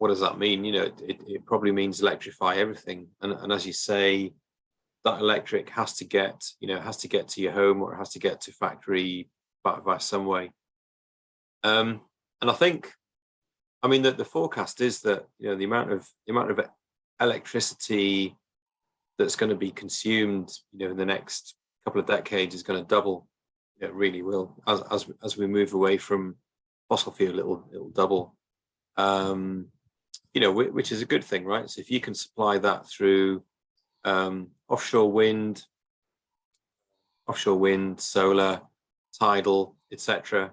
what does that mean? You know, it probably means electrify everything. And as you say, that electric has to get, you know, has to get to your home, or it has to get to factory by some way. And I think, I mean, the forecast is that, you know, the amount of electricity that's going to be consumed, you know, in the next couple of decades is going to double. It really will. As we move away from fossil fuel, it'll double. You know, which is a good thing, right? So if you can supply that through offshore wind, solar, tidal, etc.,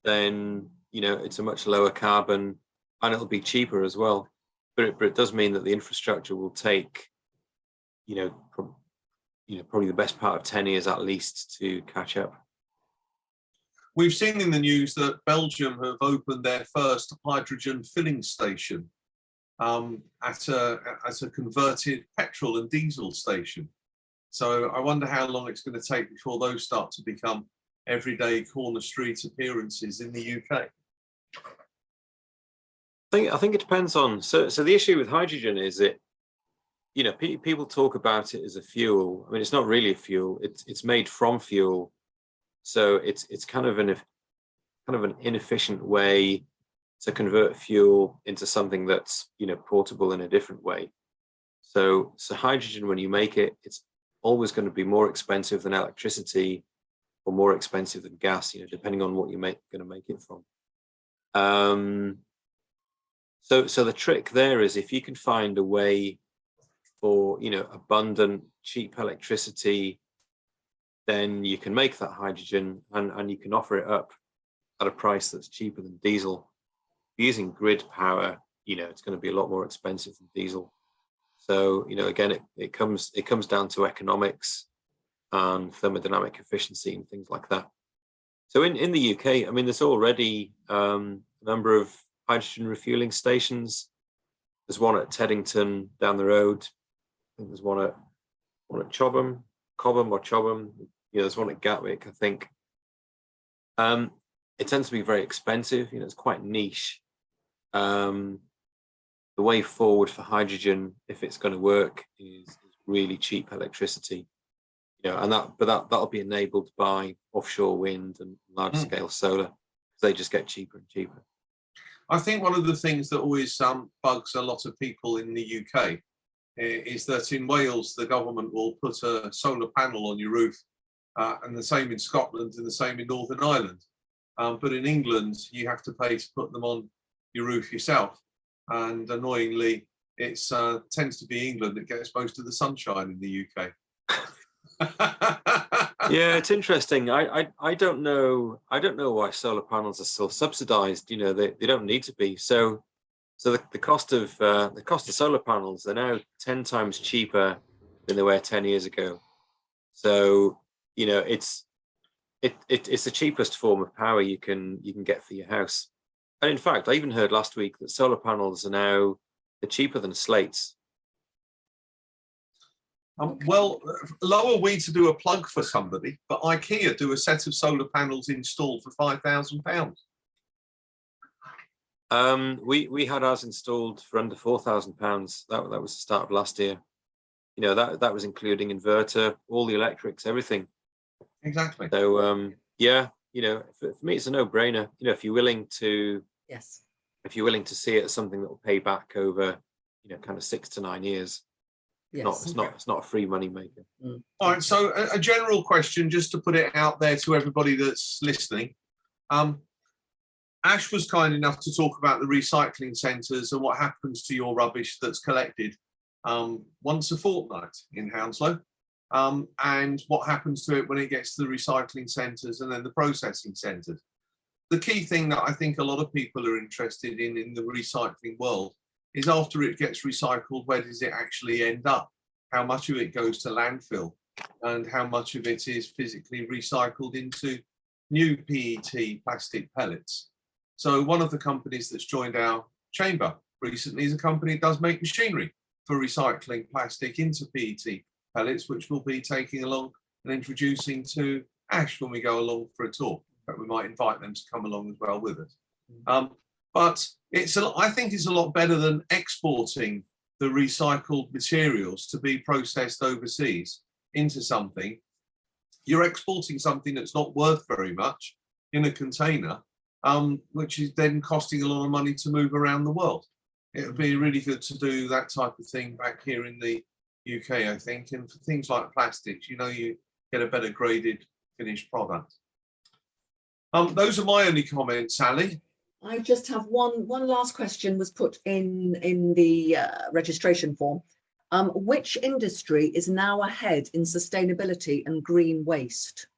then, you know, it's a much lower carbon, and it'll be cheaper as well. But it does mean that the infrastructure will take, you know, probably the best part of 10 years at least to catch up. We've seen in the news that Belgium have opened their first hydrogen filling station at a converted petrol and diesel station. So I wonder how long it's going to take before those start to become everyday corner street appearances in the UK. I think it depends on, so the issue with hydrogen is it, you know, people talk about it as a fuel. I mean, it's not really a fuel. It's made from fuel, so it's kind of an inefficient way to convert fuel into something that's, you know, portable in a different way. So hydrogen, when you make it, it's always going to be more expensive than electricity, or more expensive than gas, you know, depending on what you're going to make it from. So the trick there is, if you can find a way for, you know, abundant, cheap electricity, then you can make that hydrogen and you can offer it up at a price that's cheaper than diesel. Using grid power, you know, it's going to be a lot more expensive than diesel. So, you know, again, it comes down to economics and thermodynamic efficiency and things like that. So in the UK, I mean, there's already a number of hydrogen refueling stations. There's one at Teddington down the road. I think there's one at Cobham. You know, there's one at Gatwick, I think. It tends to be very expensive. You know, it's quite niche. The way forward for hydrogen, if it's going to work, is really cheap electricity. You know, and that'll be enabled by offshore wind and large scale solar. They just get cheaper and cheaper. I think one of the things that always bugs a lot of people in the UK is that in Wales, the government will put a solar panel on your roof, and the same in Scotland and the same in Northern Ireland. But in England, you have to pay to put them on your roof yourself. And annoyingly, it tends to be England that gets most of the sunshine in the UK. Yeah, it's interesting. I don't know why solar panels are still subsidized. You know, they don't need to be. So the cost of solar panels, they're now 10 times cheaper than they were 10 years ago. So, you know, it's the cheapest form of power you can get for your house. And in fact, I even heard last week that solar panels are now cheaper than slates. Well, lower we to do a plug for somebody, but IKEA do a set of solar panels installed for £5,000. We had ours installed for under £4,000. That was the start of last year. You know, that was including inverter, all the electrics, everything. Exactly. So yeah, you know, for me it's a no-brainer. You know, if you're willing to see it as something that will pay back over, you know, kind of 6 to 9 years. Yes. It's not a free money maker. All right, so a general question, just to put it out there to everybody that's listening. Ash was kind enough to talk about the recycling centres and what happens to your rubbish that's collected once a fortnight in Hounslow, and what happens to it when it gets to the recycling centres and then the processing centres. The key thing that I think a lot of people are interested in the recycling world is, after it gets recycled, where does it actually end up? How much of it goes to landfill, and how much of it is physically recycled into new PET plastic pellets? So one of the companies that's joined our chamber recently is a company that does make machinery for recycling plastic into PET pellets, which we'll be taking along and introducing to Ash when we go along for a tour. But we might invite them to come along as well with us. But I think it's a lot better than exporting the recycled materials to be processed overseas into something. You're exporting something that's not worth very much in a container, which is then costing a lot of money to move around the world. It would be really good to do that type of thing back here in the UK, I think. And for things like plastics, you get a better graded finished product. Those are my only comments, Sally. I just have one last question was put in the registration form. Which industry is now ahead in sustainability and green waste?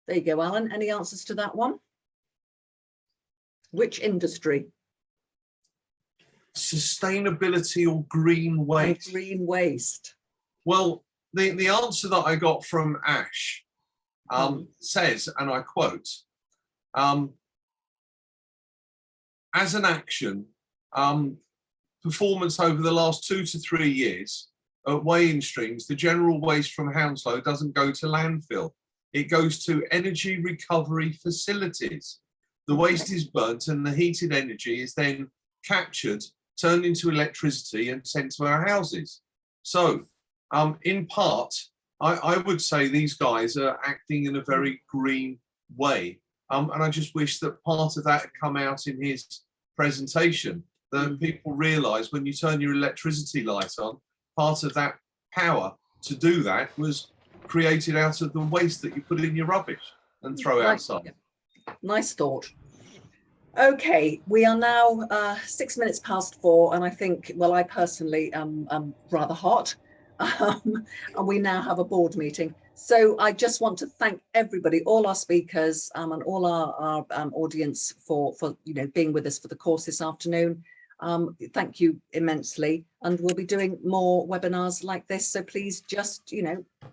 There you go, Alan. Any answers to that one? Which industry? Sustainability or green waste? Green waste. Well, the answer that I got from Ash says, and I quote, as an action, performance over the last 2 to 3 years at weighing streams, the general waste from Hounslow doesn't go to landfill. It goes to energy recovery facilities. The waste is burnt and the heated energy is then captured, turned into electricity and sent to our houses. So in part, I would say these guys are acting in a very green way. And I just wish that part of that had come out in his presentation, that people realise when you turn your electricity light on, part of that power to do that was created out of the waste that you put in your rubbish and throw outside. Nice thought. Okay, we are now 6 minutes past 4, and I think, well, I personally am rather hot, and we now have a board meeting. So I just want to thank everybody, all our speakers and all our audience for being with us for the course this afternoon. Thank you immensely, and we'll be doing more webinars like this. So please just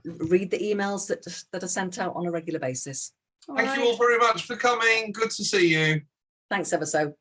read the emails that are sent out on a regular basis. Thank you all very much for coming. Good to see you. Thanks ever so.